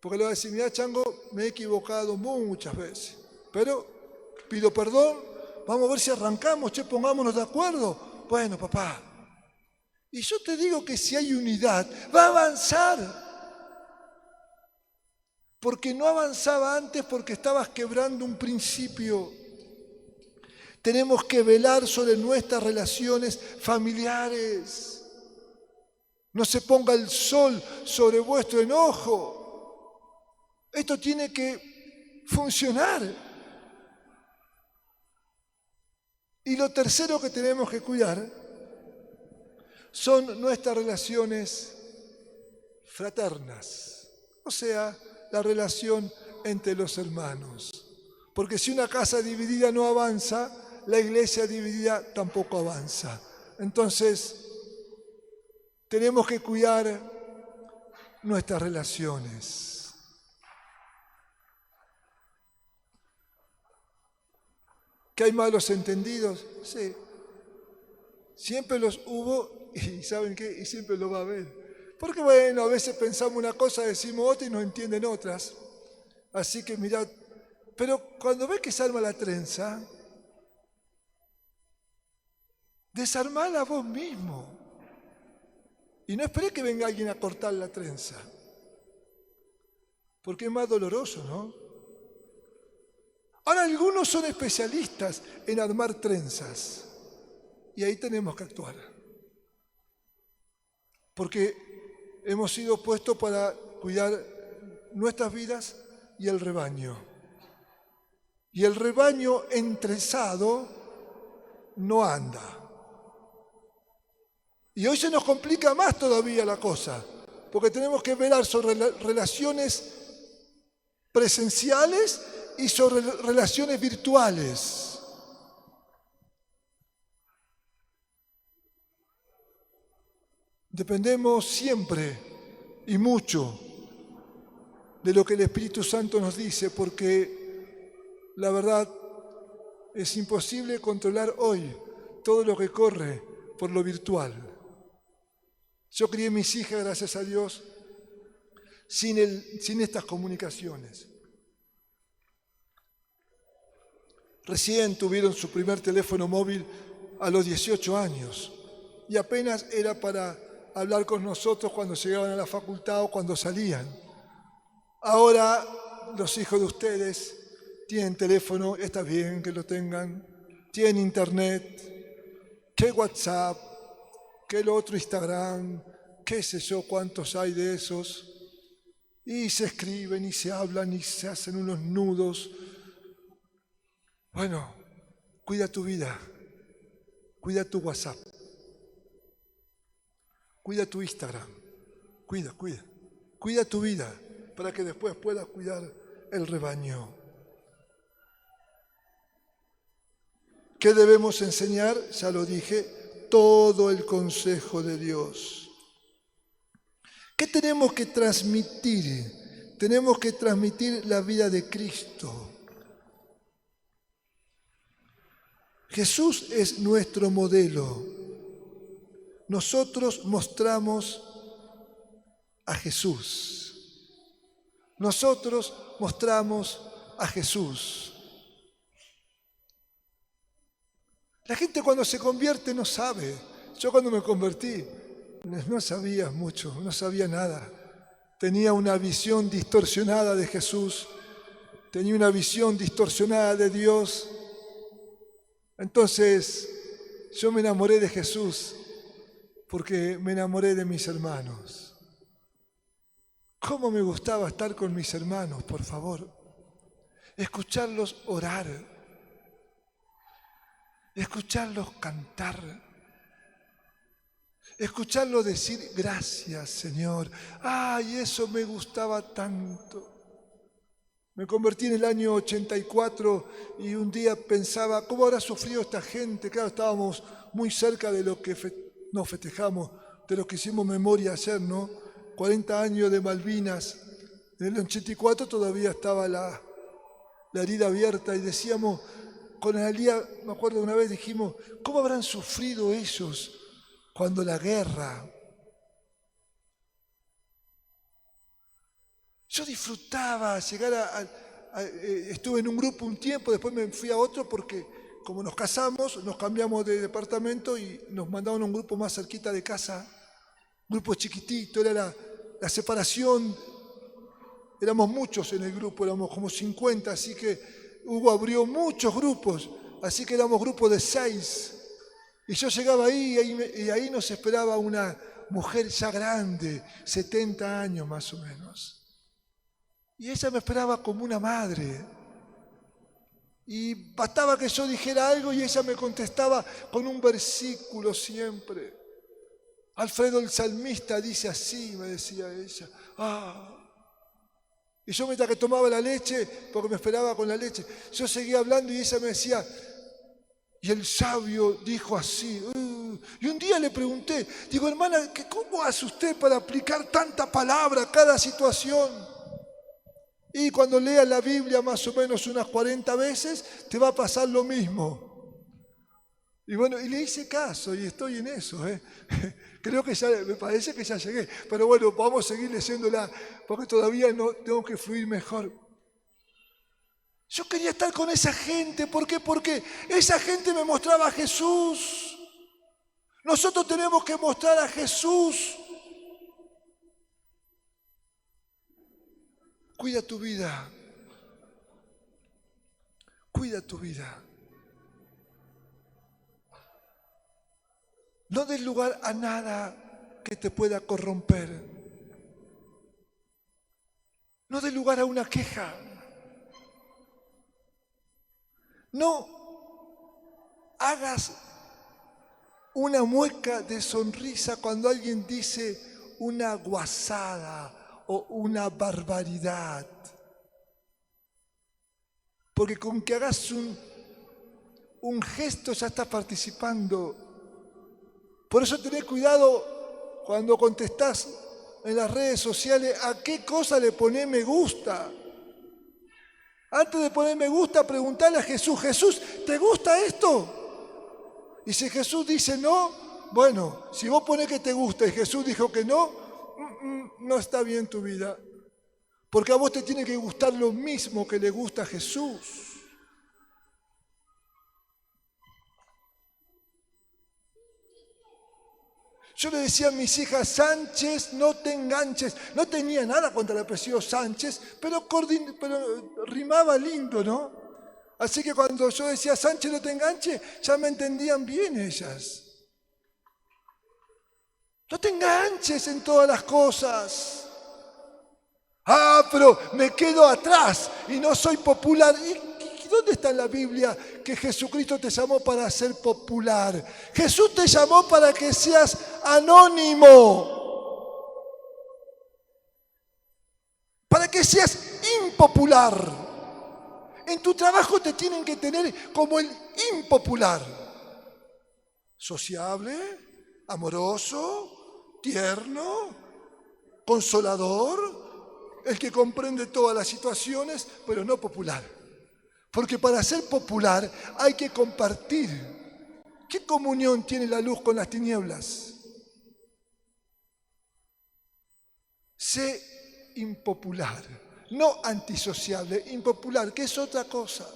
Porque le va a decir, mira, Chango, me he equivocado muchas veces, pero pido perdón, vamos a ver si arrancamos, pongámonos de acuerdo. Bueno, papá, y yo te digo que si hay unidad, va a avanzar. Porque no avanzaba antes porque estabas quebrando un principio. Tenemos que velar sobre nuestras relaciones familiares. No se ponga el sol sobre vuestro enojo. Esto tiene que funcionar. Y lo tercero que tenemos que cuidar son nuestras relaciones fraternas, o sea, la relación entre los hermanos. Porque si una casa dividida no avanza, la iglesia dividida tampoco avanza. Entonces, tenemos que cuidar nuestras relaciones. ¿Que hay malos entendidos? Sí. Siempre los hubo y ¿saben qué? Y siempre lo va a haber. Porque bueno, a veces pensamos una cosa, decimos otra y nos entienden otras. Así que mirad, pero cuando ves que se arma la trenza, desarmala vos mismo. Y no esperé que venga alguien a cortar la trenza. Porque es más doloroso, ¿no? Ahora algunos son especialistas en armar trenzas. Y ahí tenemos que actuar. Porque hemos sido puestos para cuidar nuestras vidas y el rebaño. Y el rebaño entrenzado no anda. Y hoy se nos complica más todavía la cosa, porque tenemos que velar sobre relaciones presenciales y sobre relaciones virtuales. Dependemos siempre y mucho de lo que el Espíritu Santo nos dice, porque la verdad es imposible controlar hoy todo lo que corre por lo virtual. Yo crié mis hijas, gracias a Dios, sin estas comunicaciones. Recién tuvieron su primer teléfono móvil a los 18 años y apenas era para hablar con nosotros cuando llegaban a la facultad o cuando salían. Ahora los hijos de ustedes tienen teléfono, está bien que lo tengan, tienen internet, que WhatsApp, que el otro Instagram, qué sé yo cuántos hay de esos, y se escriben y se hablan y se hacen unos nudos. Bueno, cuida tu vida, cuida tu WhatsApp, cuida tu Instagram, cuida tu vida para que después puedas cuidar el rebaño. ¿Qué debemos enseñar? Ya lo dije, todo el consejo de Dios. ¿Qué tenemos que transmitir? Tenemos que transmitir la vida de Cristo. Jesús es nuestro modelo. Nosotros mostramos a Jesús. Nosotros mostramos a Jesús. La gente cuando se convierte no sabe. Yo cuando me convertí no sabía mucho, no sabía nada. Tenía una visión distorsionada de Jesús, tenía una visión distorsionada de Dios. Entonces yo me enamoré de Jesús porque me enamoré de mis hermanos. cómo me gustaba estar con mis hermanos, por favor. Escucharlos orar, escucharlos cantar, escucharlos decir gracias, Señor. ¡Ay, eso me gustaba tanto! Me convertí en el año 84 y un día pensaba, ¿cómo habrá sufrido esta gente? Claro, estábamos muy cerca de lo que nos festejamos, de lo que hicimos memoria ayer, ¿no? 40 años de Malvinas. En el 84 todavía estaba la herida abierta y decíamos, con Analía, me acuerdo una vez dijimos, ¿cómo habrán sufrido ellos cuando la guerra? Yo disfrutaba llegar estuve en un grupo un tiempo, después me fui a otro porque como nos casamos, nos cambiamos de departamento y nos mandaron a un grupo más cerquita de casa, grupo chiquitito, era la separación, éramos muchos en el grupo, éramos como 50, así que Hugo abrió muchos grupos, así que éramos grupos de 6. Y yo llegaba ahí y ahí nos esperaba una mujer ya grande, 70 años más o menos. Y ella me esperaba como una madre. Y bastaba que yo dijera algo y ella me contestaba con un versículo siempre. Alfredo el salmista dice así, me decía ella. Y yo mientras que tomaba la leche, porque me esperaba con la leche, yo seguía hablando y ella me decía, y el sabio dijo así. Y un día le pregunté, digo, hermana, ¿cómo hace usted para aplicar tanta palabra a cada situación? Y cuando leas la Biblia más o menos unas 40 veces, te va a pasar lo mismo. Y bueno, y le hice caso y estoy en eso. Creo que ya, me parece que ya llegué. Pero bueno, vamos a seguir leyéndola porque todavía no tengo que fluir mejor. Yo quería estar con esa gente. ¿Por qué? Porque esa gente me mostraba a Jesús. Nosotros tenemos que mostrar a Jesús. Cuida tu vida. Cuida tu vida. No des lugar a nada que te pueda corromper. No des lugar a una queja. No hagas una mueca de sonrisa cuando alguien dice una guasada o una barbaridad. Porque con que hagas un gesto ya estás participando. Por eso tenés cuidado cuando contestás en las redes sociales a qué cosa le ponés me gusta. Antes de poner me gusta, preguntale a Jesús, Jesús, ¿te gusta esto? Y si Jesús dice no, bueno, si vos ponés que te gusta y Jesús dijo que no, no está bien tu vida. Porque a vos te tiene que gustar lo mismo que le gusta a Jesús. Yo le decía a mis hijas, Sánchez, no te enganches. No tenía nada contra el apellido Sánchez, pero rimaba lindo, ¿no? Así que cuando yo decía, Sánchez, no te enganches, ya me entendían bien ellas. No te enganches en todas las cosas. Pero me quedo atrás y no soy popular. ¿Y dónde está en la Biblia que Jesucristo te llamó para ser popular? Jesús te llamó para que seas anónimo. Para que seas impopular. En tu trabajo te tienen que tener como el impopular. Sociable, amoroso, tierno, consolador. El que comprende todas las situaciones, pero no popular. Porque para ser popular hay que compartir. ¿Qué comunión tiene la luz con las tinieblas? Sé impopular, no antisociable, impopular, que es otra cosa.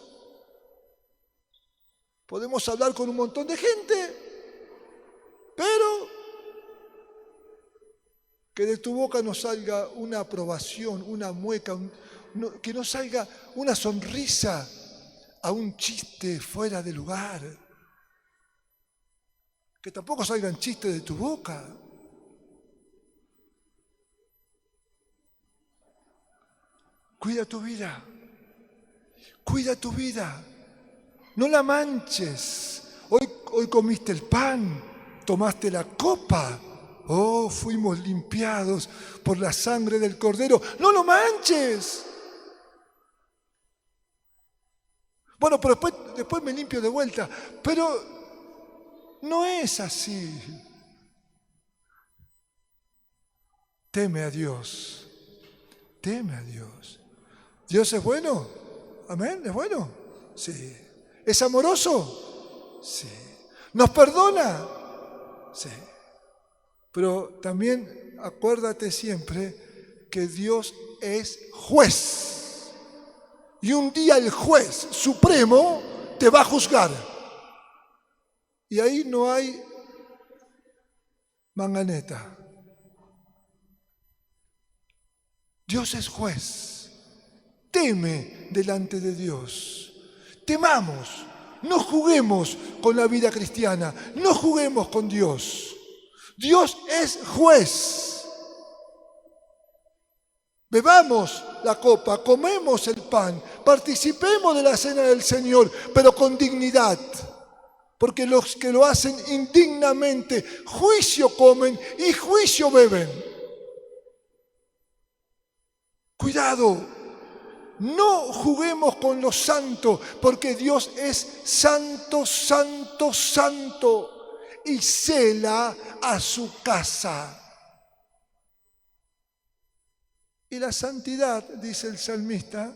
Podemos hablar con un montón de gente, pero que de tu boca no salga una aprobación, una mueca, que no salga una sonrisa a un chiste fuera de lugar. Que tampoco salgan chistes de tu boca. Cuida tu vida. Cuida tu vida. No la manches. Hoy comiste el pan, tomaste la copa. Oh, fuimos limpiados por la sangre del Cordero. No lo manches. Bueno, pero después me limpio de vuelta. Pero no es así. Teme a Dios. Teme a Dios. ¿Dios es bueno? ¿Amén? ¿Es bueno? Sí. ¿Es amoroso? Sí. ¿Nos perdona? Sí. Pero también acuérdate siempre que Dios es juez. Y un día el juez supremo te va a juzgar. Y ahí no hay manganeta. Dios es juez. Teme delante de Dios. Temamos. No juguemos con la vida cristiana. No juguemos con Dios. Dios es juez. Bebamos la copa, comemos el pan, participemos de la cena del Señor, pero con dignidad. Porque los que lo hacen indignamente, juicio comen y juicio beben. Cuidado, no juguemos con lo santo, porque Dios es santo, santo, santo, y cela a su casa. Y la santidad, dice el salmista,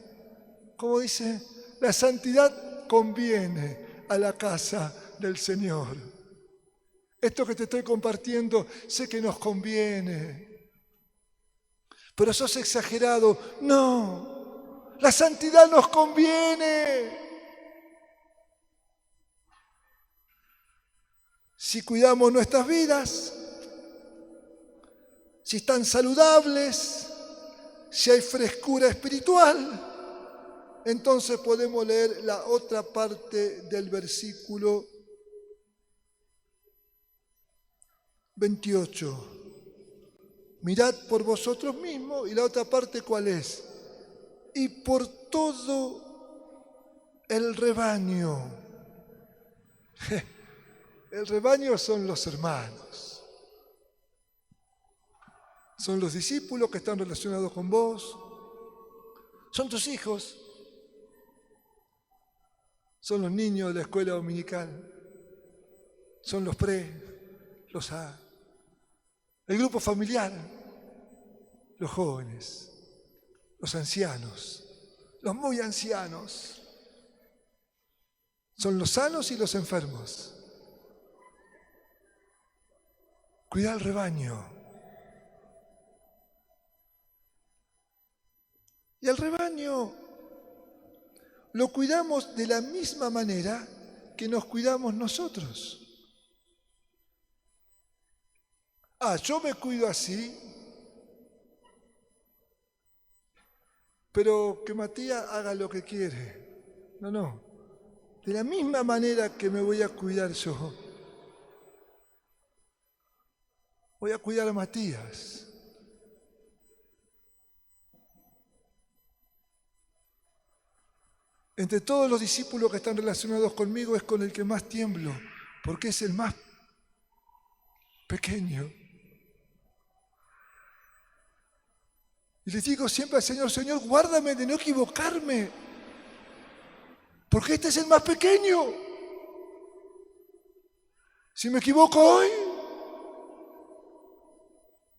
como dice, la santidad conviene a la casa del Señor. Esto que te estoy compartiendo, sé que nos conviene, pero sos exagerado. No, la santidad nos conviene. Si cuidamos nuestras vidas, si están saludables, si hay frescura espiritual, entonces podemos leer la otra parte del versículo 28. Mirad por vosotros mismos. Y la otra parte, ¿cuál es? Y por todo el rebaño. El rebaño son los hermanos. Son los discípulos que están relacionados con vos. Son tus hijos. Son los niños de la escuela dominical. Son los los A. El grupo familiar. Los jóvenes. Los ancianos. Los muy ancianos. Son los sanos y los enfermos. Cuida el rebaño. Y al rebaño lo cuidamos de la misma manera que nos cuidamos nosotros. Yo me cuido así, pero que Matías haga lo que quiere. No. De la misma manera que me voy a cuidar yo, voy a cuidar a Matías. Entre todos los discípulos que están relacionados conmigo es con el que más tiemblo, porque es el más pequeño. Y les digo siempre al Señor, Señor, guárdame de no equivocarme, porque este es el más pequeño. Si me equivoco hoy,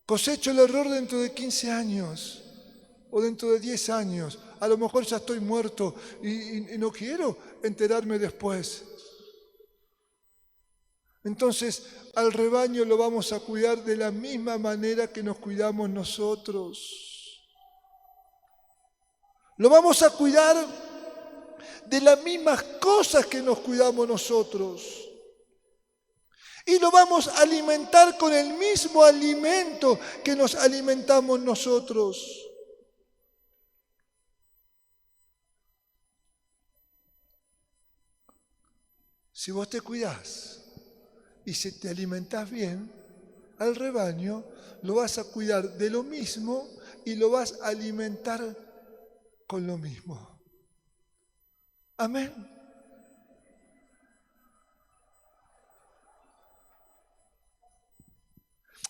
cosecho el error dentro de 15 años o dentro de 10 años. A lo mejor ya estoy muerto y no quiero enterarme después. Entonces, al rebaño lo vamos a cuidar de la misma manera que nos cuidamos nosotros. Lo vamos a cuidar de las mismas cosas que nos cuidamos nosotros. Y lo vamos a alimentar con el mismo alimento que nos alimentamos nosotros. Si vos te cuidás y si te alimentás bien, al rebaño lo vas a cuidar de lo mismo y lo vas a alimentar con lo mismo. Amén.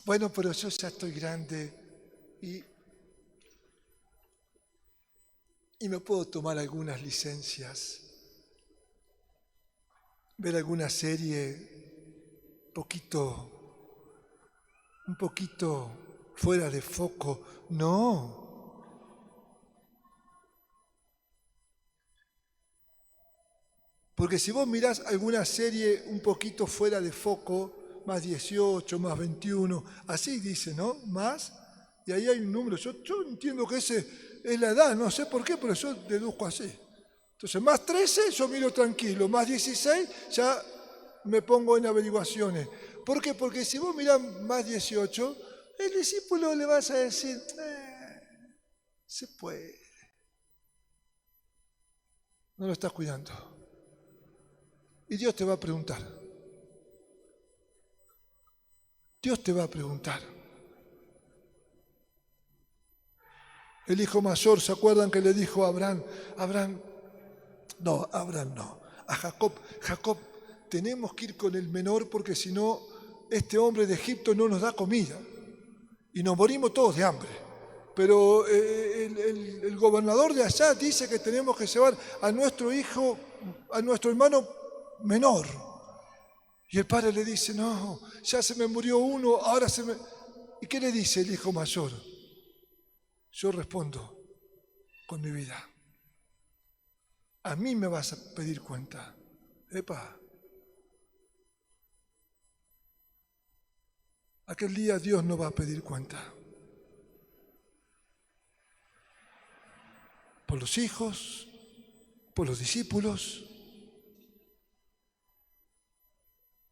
Bueno, pero yo ya estoy grande y me puedo tomar algunas licencias, ver alguna serie un poquito fuera de foco. No. Porque si vos mirás alguna serie un poquito fuera de foco, más 18, más 21, así dice, ¿no? Más, y ahí hay un número. Yo entiendo que ese es la edad, no sé por qué, pero yo deduzco así. Entonces, más 13, yo miro tranquilo, más 16, ya me pongo en averiguaciones. ¿Por qué? Porque si vos mirás más 18, el discípulo le vas a decir, se puede. No lo estás cuidando. Y Dios te va a preguntar. Dios te va a preguntar. El hijo mayor, ¿se acuerdan que le dijo a Abraham, a Jacob, tenemos que ir con el menor porque si no, este hombre de Egipto no nos da comida y nos morimos todos de hambre. Pero el gobernador de allá dice que tenemos que llevar a nuestro hijo, a nuestro hermano menor. Y el padre le dice, no, ya se me murió uno, ahora se me... ¿Y qué le dice el hijo mayor? Yo respondo con mi vida. A mí me vas a pedir cuenta. Epa. Aquel día Dios no va a pedir cuenta. Por los hijos, por los discípulos.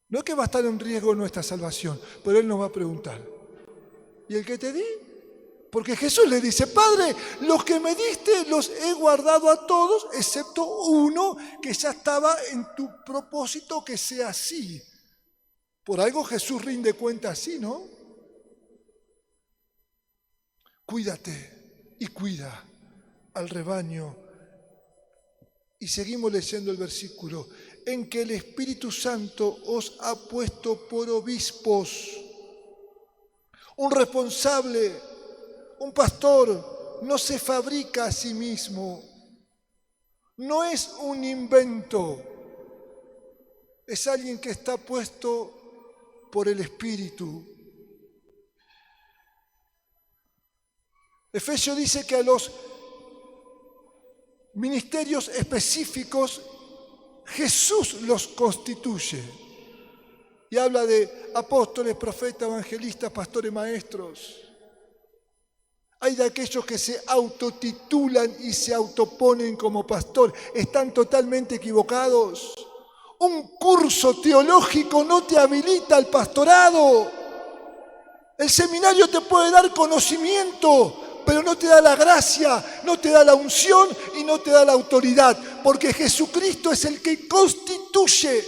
No es que va a estar en riesgo nuestra salvación, pero Él nos va a preguntar. ¿Y el que te di? Porque Jesús le dice, Padre, los que me diste los he guardado a todos, excepto uno que ya estaba en tu propósito que sea así. Por algo Jesús rinde cuenta así, ¿no? Cuídate y cuida al rebaño. Y seguimos leyendo el versículo. En que el Espíritu Santo os ha puesto por obispos. Un responsable, un pastor, no se fabrica a sí mismo. No es un invento. Es alguien que está puesto por el Espíritu. Efesios dice que a los ministerios específicos Jesús los constituye. Y habla de apóstoles, profetas, evangelistas, pastores, maestros. Hay de aquellos que se autotitulan y se autoponen como pastor. Están totalmente equivocados. Un curso teológico no te habilita al pastorado. El seminario te puede dar conocimiento, pero no te da la gracia, no te da la unción y no te da la autoridad, porque Jesucristo es el que constituye.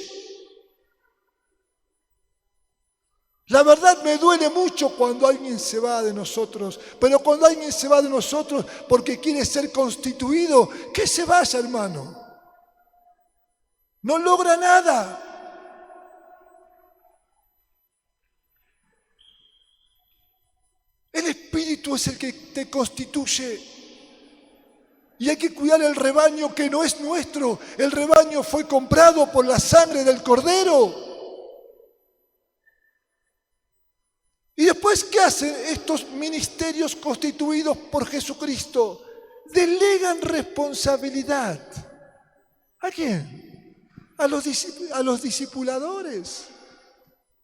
La verdad me duele mucho cuando alguien se va de nosotros, pero cuando alguien se va de nosotros porque quiere ser constituido, que se vaya, hermano. No logra nada. El Espíritu es el que te constituye. Y hay que cuidar el rebaño que no es nuestro. El rebaño fue comprado por la sangre del Cordero. Y después, ¿qué hacen estos ministerios constituidos por Jesucristo? Delegan responsabilidad. ¿A quién? A los discipuladores,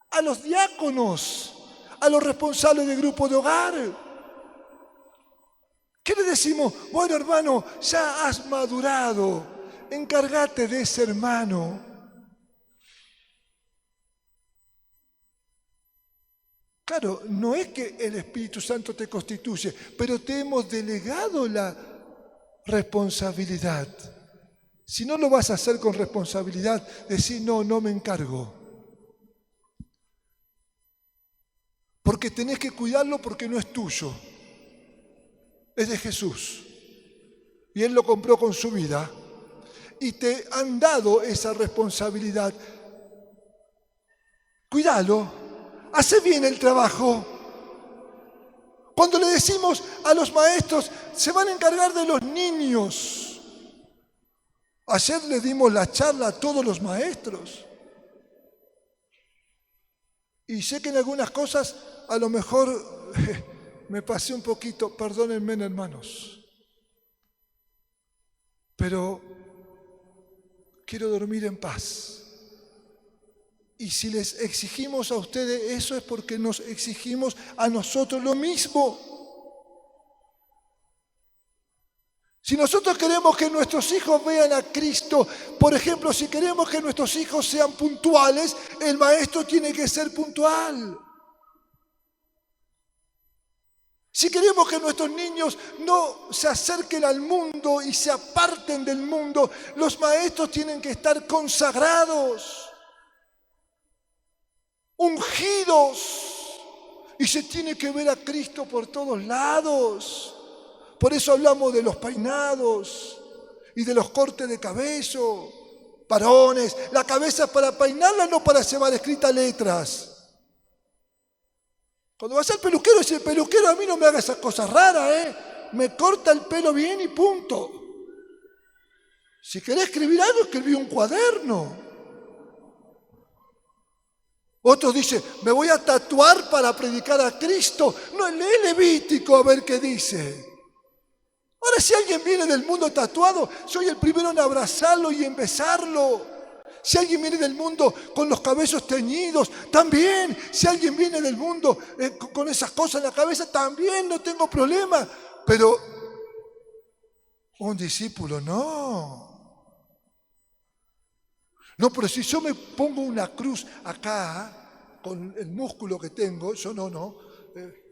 a los diáconos, a los responsables del grupo de hogar. ¿Qué le decimos? Bueno, hermano, ya has madurado, encárgate de ese hermano. Claro, no es que el Espíritu Santo te constituye, pero te hemos delegado la responsabilidad. Si no lo vas a hacer con responsabilidad, decir no me encargo. Porque tenés que cuidarlo porque no es tuyo, es de Jesús. y Él lo compró con su vida, y te han dado esa responsabilidad. Cuídalo, hace bien el trabajo. Cuando le decimos a los maestros, se van a encargar de los niños. Ayer le dimos la charla a todos los maestros. Y sé que en algunas cosas a lo mejor me pasé un poquito, perdónenme, hermanos. Pero quiero dormir en paz. Y si les exigimos a ustedes eso es porque nos exigimos a nosotros lo mismo. Si nosotros queremos que nuestros hijos vean a Cristo, por ejemplo, si queremos que nuestros hijos sean puntuales, el maestro tiene que ser puntual. Si queremos que nuestros niños no se acerquen al mundo y se aparten del mundo, los maestros tienen que estar consagrados, ungidos, y se tiene que ver a Cristo por todos lados. Por eso hablamos de los peinados y de los cortes de cabello. Varones, la cabeza es para peinarla, no para llevar escritas letras. Cuando vas al peluquero, dice el peluquero, a mí no me haga esas cosas raras, me corta el pelo bien y punto. Si querés escribir algo, escribí un cuaderno. Otros dicen, me voy a tatuar para predicar a Cristo. No, lee Levítico a ver qué dice. Ahora, si alguien viene del mundo tatuado, soy el primero en abrazarlo y en besarlo. Si alguien viene del mundo con los cabellos teñidos, también. Si alguien viene del mundo con esas cosas en la cabeza, también, no tengo problema. Pero un discípulo no. No, pero si yo me pongo una cruz acá, con el músculo que tengo, yo no.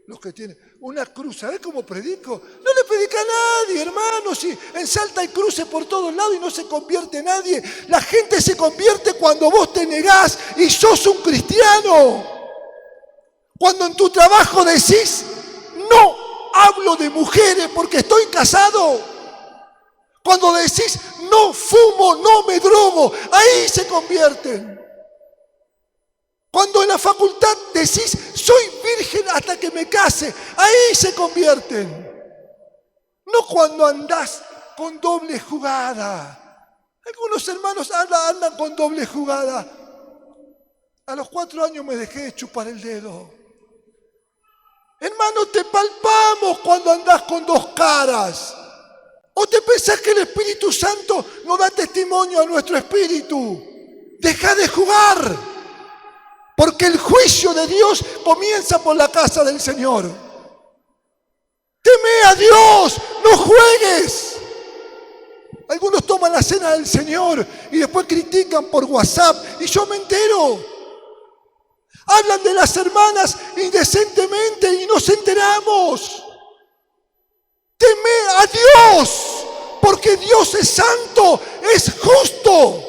Los que tienen una cruz, ¿sabés cómo predico? No le predica a nadie, hermano. Si en Salta hay cruces por todos lados y no se convierte nadie. La gente se convierte cuando vos te negás y sos un cristiano. Cuando en tu trabajo decís, no hablo de mujeres porque estoy casado. Cuando decís, no fumo, no me drogo, ahí se convierten. Cuando en la facultad decís, soy virgen hasta que me case, ahí se convierten. No cuando andás con doble jugada. Algunos hermanos andan con doble jugada. A los 4 años me dejé de chupar el dedo. Hermano, te palpamos cuando andás con 2 caras. ¿O te pensás que el Espíritu Santo no da testimonio a nuestro espíritu? Deja de jugar, porque el juicio de Dios comienza por la casa del Señor. Teme a Dios, no juegues. Algunos toman la cena del Señor y después critican por WhatsApp y yo me entero. Hablan de las hermanas indecentemente y nos enteramos. Teme a Dios, porque Dios es santo, es justo.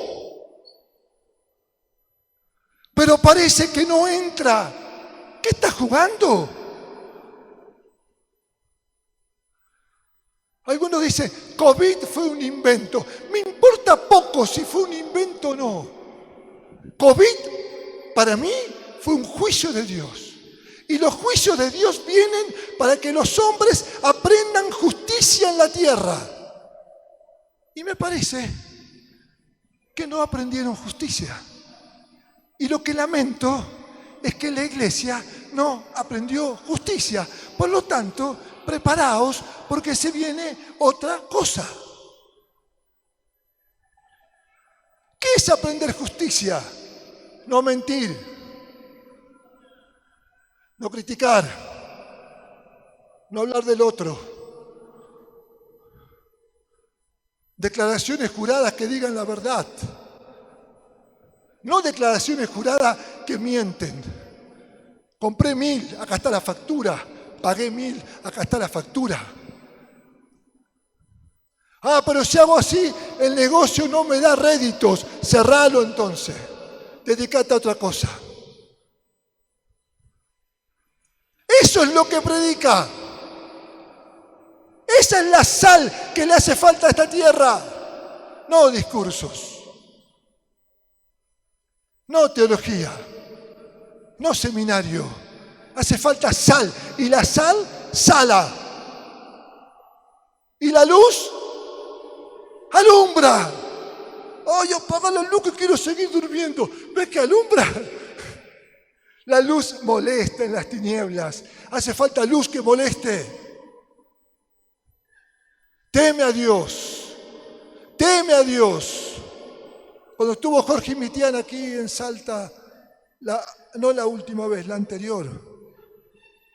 Pero parece que no entra. ¿Qué está jugando? Algunos dicen, COVID fue un invento. Me importa poco si fue un invento o no. COVID, para mí, fue un juicio de Dios. Y los juicios de Dios vienen para que los hombres aprendan justicia en la tierra. Y me parece que no aprendieron justicia. Y lo que lamento es que la iglesia no aprendió justicia. Por lo tanto, preparaos porque se viene otra cosa. ¿Qué es aprender justicia? No mentir. No criticar, no hablar del otro. Declaraciones juradas que digan la verdad. No declaraciones juradas que mienten. Compré 1000, acá está la factura. Pagué 1000, acá está la factura. Ah, pero si hago así, el negocio no me da réditos. Cerralo entonces. Dedicate a otra cosa. Eso es lo que predica. Esa es la sal que le hace falta a esta tierra. No discursos, no teología, no seminario. Hace falta sal, y la sal sala. Y la luz alumbra. Ay, apaga la luz que quiero seguir durmiendo. ¿Ves que alumbra? La luz molesta en las tinieblas. Hace falta luz que moleste. Teme a Dios. Teme a Dios. Cuando estuvo Jorge Mitián aquí en Salta, no la última vez, la anterior,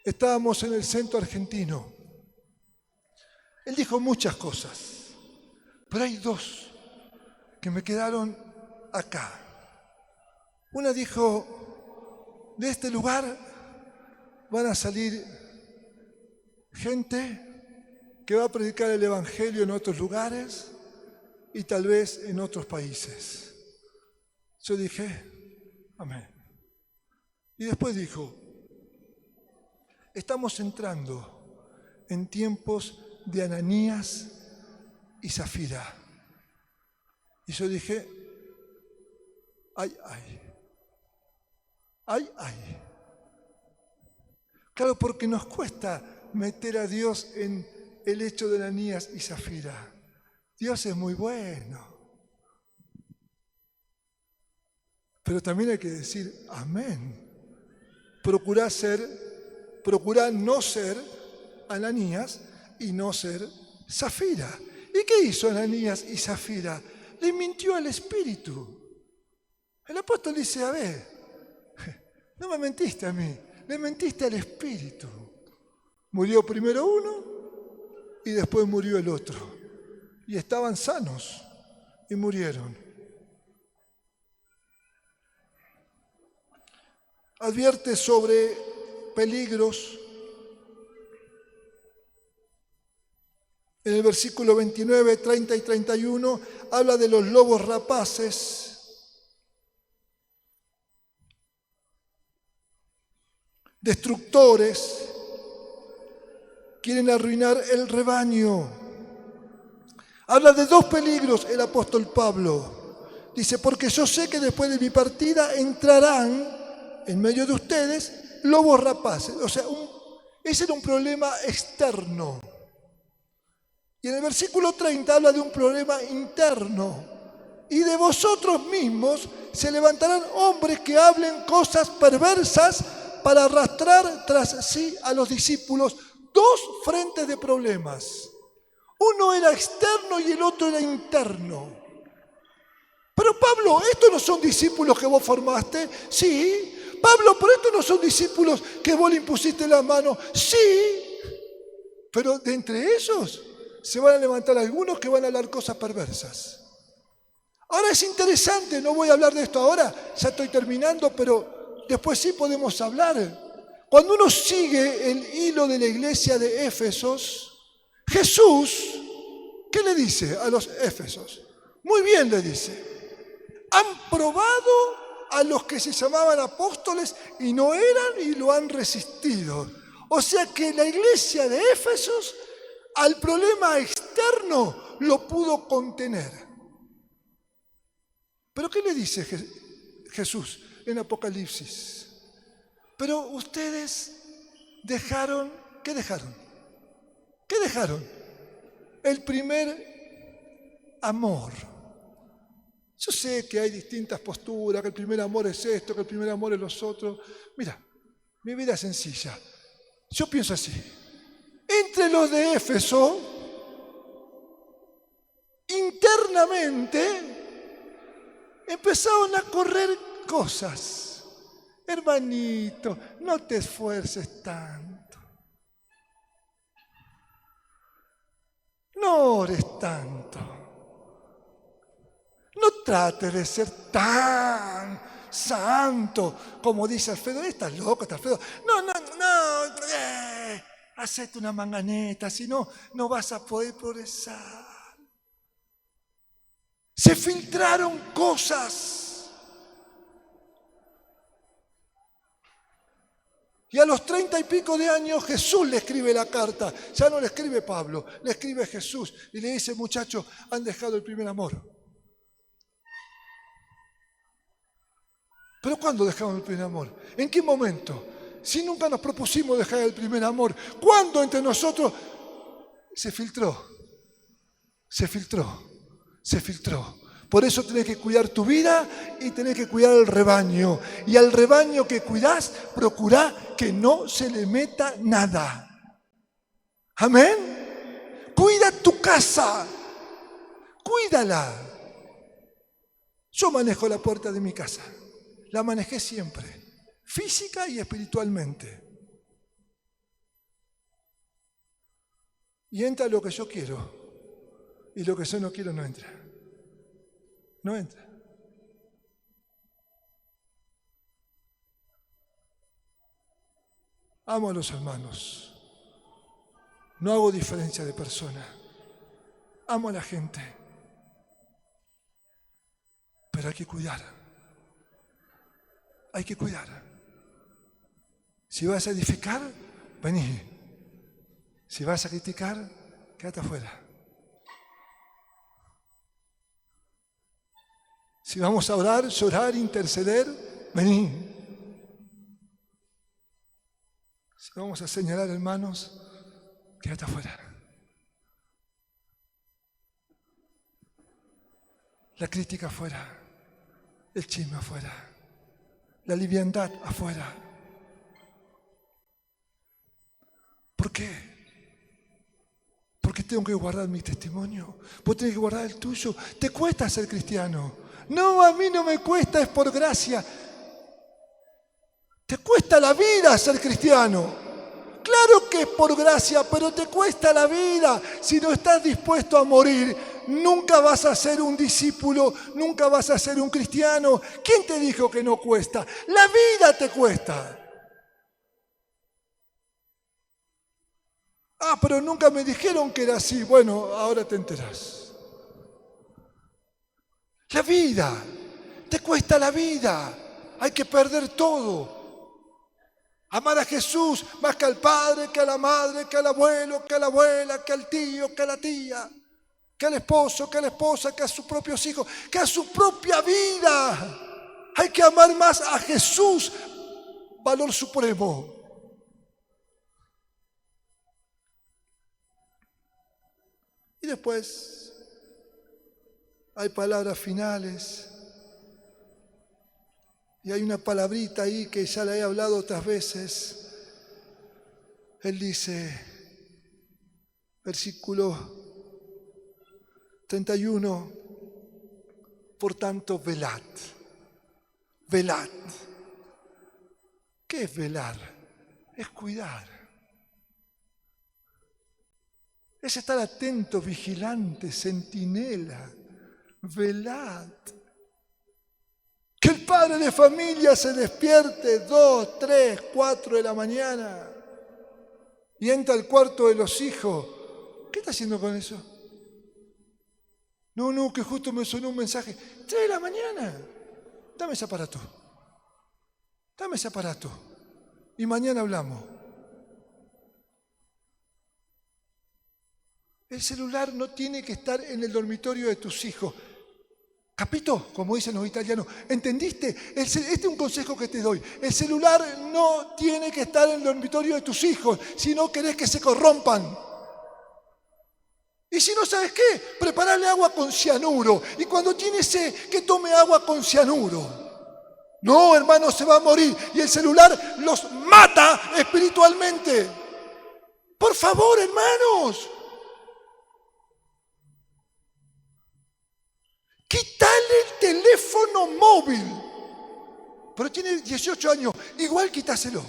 estábamos en el centro argentino. Él dijo muchas cosas, pero hay dos que me quedaron acá. Una dijo, de este lugar van a salir gente que va a predicar el Evangelio en otros lugares y tal vez en otros países. Yo dije, amén. Y después dijo, estamos entrando en tiempos de Ananías y Zafira. Y yo dije, ay. Claro, porque nos cuesta meter a Dios en el hecho de Ananías y Zafira. Dios es muy bueno. Pero también hay que decir amén. Procurá no ser Ananías y no ser Zafira. ¿Y qué hizo Ananías y Zafira? Le mintió al Espíritu. El apóstol dice, a ver, no me mentiste a mí, le mentiste al Espíritu. Murió primero uno y después murió el otro. Y estaban sanos y murieron. Advierte sobre peligros. En el versículo 29, 30 y 31 habla de los lobos rapaces, destructores, quieren arruinar el rebaño. Habla de dos peligros el apóstol Pablo. Dice, porque yo sé que después de mi partida entrarán en medio de ustedes lobos rapaces. O sea, ese era un problema externo. Y en el versículo 30 habla de un problema interno. Y de vosotros mismos se levantarán hombres que hablen cosas perversas para arrastrar tras sí a los discípulos. Dos frentes de problemas. Uno era externo y el otro era interno. Pero Pablo, ¿estos no son discípulos que vos formaste? Sí. Pablo, ¿pero estos no son discípulos que vos le impusiste la mano? Sí. Pero de entre ellos se van a levantar algunos que van a hablar cosas perversas. Ahora es interesante, no voy a hablar de esto ahora, ya estoy terminando, pero después sí podemos hablar. Cuando uno sigue el hilo de la iglesia de Éfesos, Jesús, ¿qué le dice a los Éfesos? Muy bien le dice, han probado a los que se llamaban apóstoles y no eran y lo han resistido. O sea que la iglesia de Éfesos al problema externo lo pudo contener. ¿Pero qué le dice Jesús en Apocalipsis? Pero ustedes dejaron, ¿qué dejaron? ¿Qué dejaron? El primer amor. Yo sé que hay distintas posturas, que el primer amor es esto, que el primer amor es los otros. Mira, mi vida es sencilla. Yo pienso así. Entre los de Éfeso, internamente, empezaron a correr cosas. Hermanito, no te esfuerces tanto. No ores tanto. No trates de ser tan santo como dice Alfredo. Estás loco, Alfredo. No. Hacete una manganeta, si no, no vas a poder progresar. Se filtraron cosas. Y a los 30 y pico de años Jesús le escribe la carta. Ya no le escribe Pablo, le escribe Jesús. Y le dice, muchachos, han dejado el primer amor. ¿Pero cuándo dejamos el primer amor? ¿En qué momento? Si nunca nos propusimos dejar el primer amor. ¿Cuándo entre nosotros se filtró? Se filtró. Por eso tenés que cuidar tu vida y tenés que cuidar el rebaño. Y al rebaño que cuidás, procurá que no se le meta nada. Amén. Cuida tu casa. Cuídala. Yo manejo la puerta de mi casa. La manejé siempre, física y espiritualmente. Y entra lo que yo quiero. Y lo que yo no quiero no entra. No entra. Amo a los hermanos. No hago diferencia de persona. Amo a la gente. Pero hay que cuidar. Hay que cuidar. Si vas a edificar, vení. Si vas a criticar, quédate afuera. Si vamos a orar, llorar, interceder, vení. Si vamos a señalar hermanos, quédate afuera. La crítica afuera, el chisme afuera. La liviandad afuera. ¿Por qué? Porque tengo que guardar mi testimonio. Vos tenés que guardar el tuyo. ¿Te cuesta ser cristiano? No, a mí no me cuesta, es por gracia. Te cuesta la vida ser cristiano. Claro que es por gracia, pero te cuesta la vida. Si no estás dispuesto a morir, nunca vas a ser un discípulo, nunca vas a ser un cristiano. ¿Quién te dijo que no cuesta? La vida te cuesta. Ah, pero nunca me dijeron que era así. Bueno, ahora te enterás. La vida, te cuesta la vida. Hay que perder todo. Amar a Jesús más que al padre, que a la madre, que al abuelo, que a la abuela, que al tío, que a la tía, que al esposo, que a la esposa, que a sus propios hijos, que a su propia vida. Hay que amar más a Jesús, valor supremo. Y después hay palabras finales. Y hay una palabrita ahí que ya la he hablado otras veces. Él dice, versículo 31, por tanto, velad. Velad. ¿Qué es velar? Es cuidar. Es estar atento, vigilante, centinela. Velad. Que el padre de familia se despierte 2, 3, 4 de la mañana y entra al cuarto de los hijos. ¿Qué está haciendo con eso? No, que justo me sonó un mensaje. 3 de la mañana. Dame ese aparato. Dame ese aparato. Y mañana hablamos. El celular no tiene que estar en el dormitorio de tus hijos. ¿Capito? Como dicen los italianos. ¿Entendiste? Este es un consejo que te doy. El celular no tiene que estar en el dormitorio de tus hijos si no querés que se corrompan. Y si no sabes qué, prepararle agua con cianuro. Y cuando tiene sed, que tome agua con cianuro. No, hermano, se va a morir. Y el celular los mata espiritualmente. Por favor, hermanos. Quítale el teléfono móvil. Pero tiene 18 años, igual quitáselo.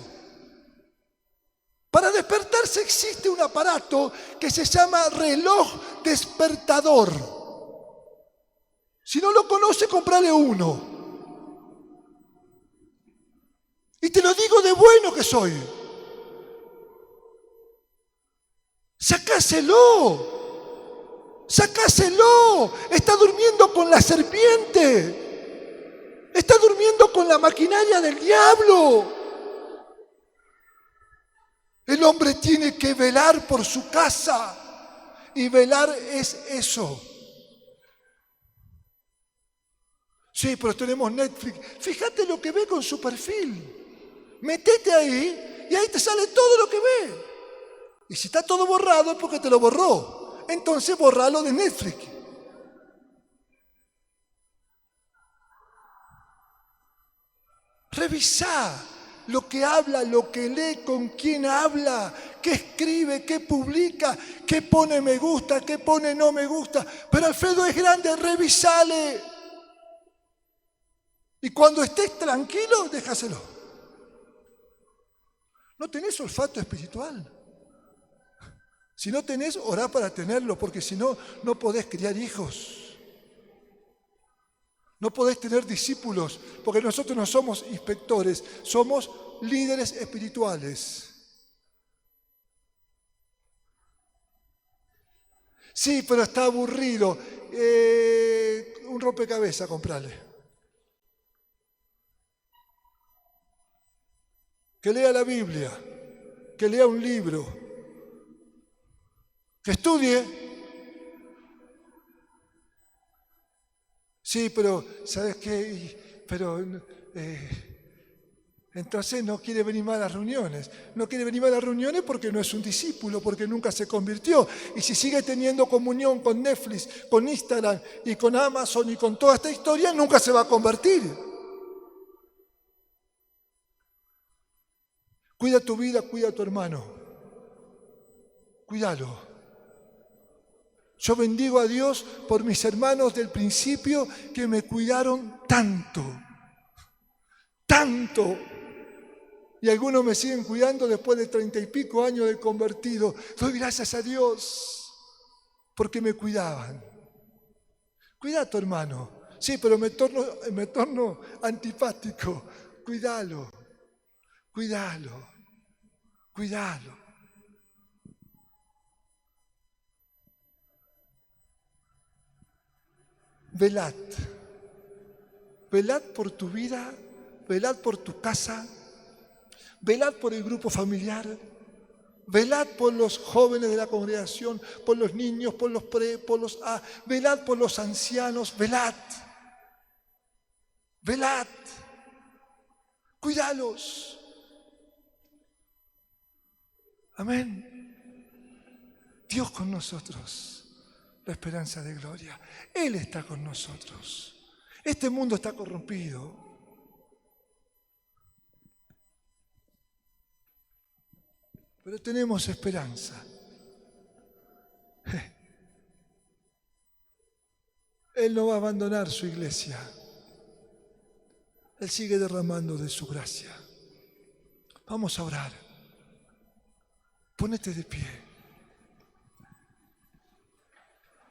Para despertarse existe un aparato que se llama reloj despertador. Si no lo conoce, comprale uno. Y te lo digo de bueno que soy. Sacáselo. Sacáselo. Está durmiendo con la serpiente. Está durmiendo con la maquinaria del diablo. El hombre tiene que velar por su casa. Y velar es eso. Sí, pero tenemos Netflix. Fíjate lo que ve con su perfil. Métete ahí y ahí te sale todo lo que ve. Y si está todo borrado es porque te lo borró. Entonces borralo de Netflix. Revisá lo que habla, lo que lee, con quién habla, qué escribe, qué publica, qué pone me gusta, qué pone no me gusta. Pero Alfredo es grande, revisale. Y cuando estés tranquilo, déjaselo. ¿No tenés olfato espiritual? Si no tenés, orá para tenerlo, porque si no, no podés criar hijos. No podés tener discípulos, porque nosotros no somos inspectores, somos líderes espirituales. Sí, pero está aburrido. Un rompecabezas, comprale. Que lea la Biblia, que lea un libro, que estudie. Sí, pero ¿sabes qué? Pero entonces no quiere venir más a las reuniones. No quiere venir más a las reuniones porque no es un discípulo, porque nunca se convirtió. Y si sigue teniendo comunión con Netflix, con Instagram y con Amazon y con toda esta historia, nunca se va a convertir. Cuida tu vida, cuida a tu hermano. Cuídalo. Yo bendigo a Dios por mis hermanos del principio que me cuidaron tanto. Tanto. Y algunos me siguen cuidando después de 30 y pico años de convertido. Doy gracias a Dios porque me cuidaban. Cuida a tu hermano. Sí, pero me torno antipático. Cuídalo, cuídalo, cuídalo. Velad. Velad por tu vida, velad por tu casa, velad por el grupo familiar, velad por los jóvenes de la congregación, por los niños, por los por los velad por los ancianos, velad. Velad. Cuídalos. Amén. Dios con nosotros, la esperanza de gloria. Él está con nosotros. Este mundo está corrompido. Pero tenemos esperanza. Él no va a abandonar su iglesia. Él sigue derramando de su gracia. Vamos a orar. Pónete de pie.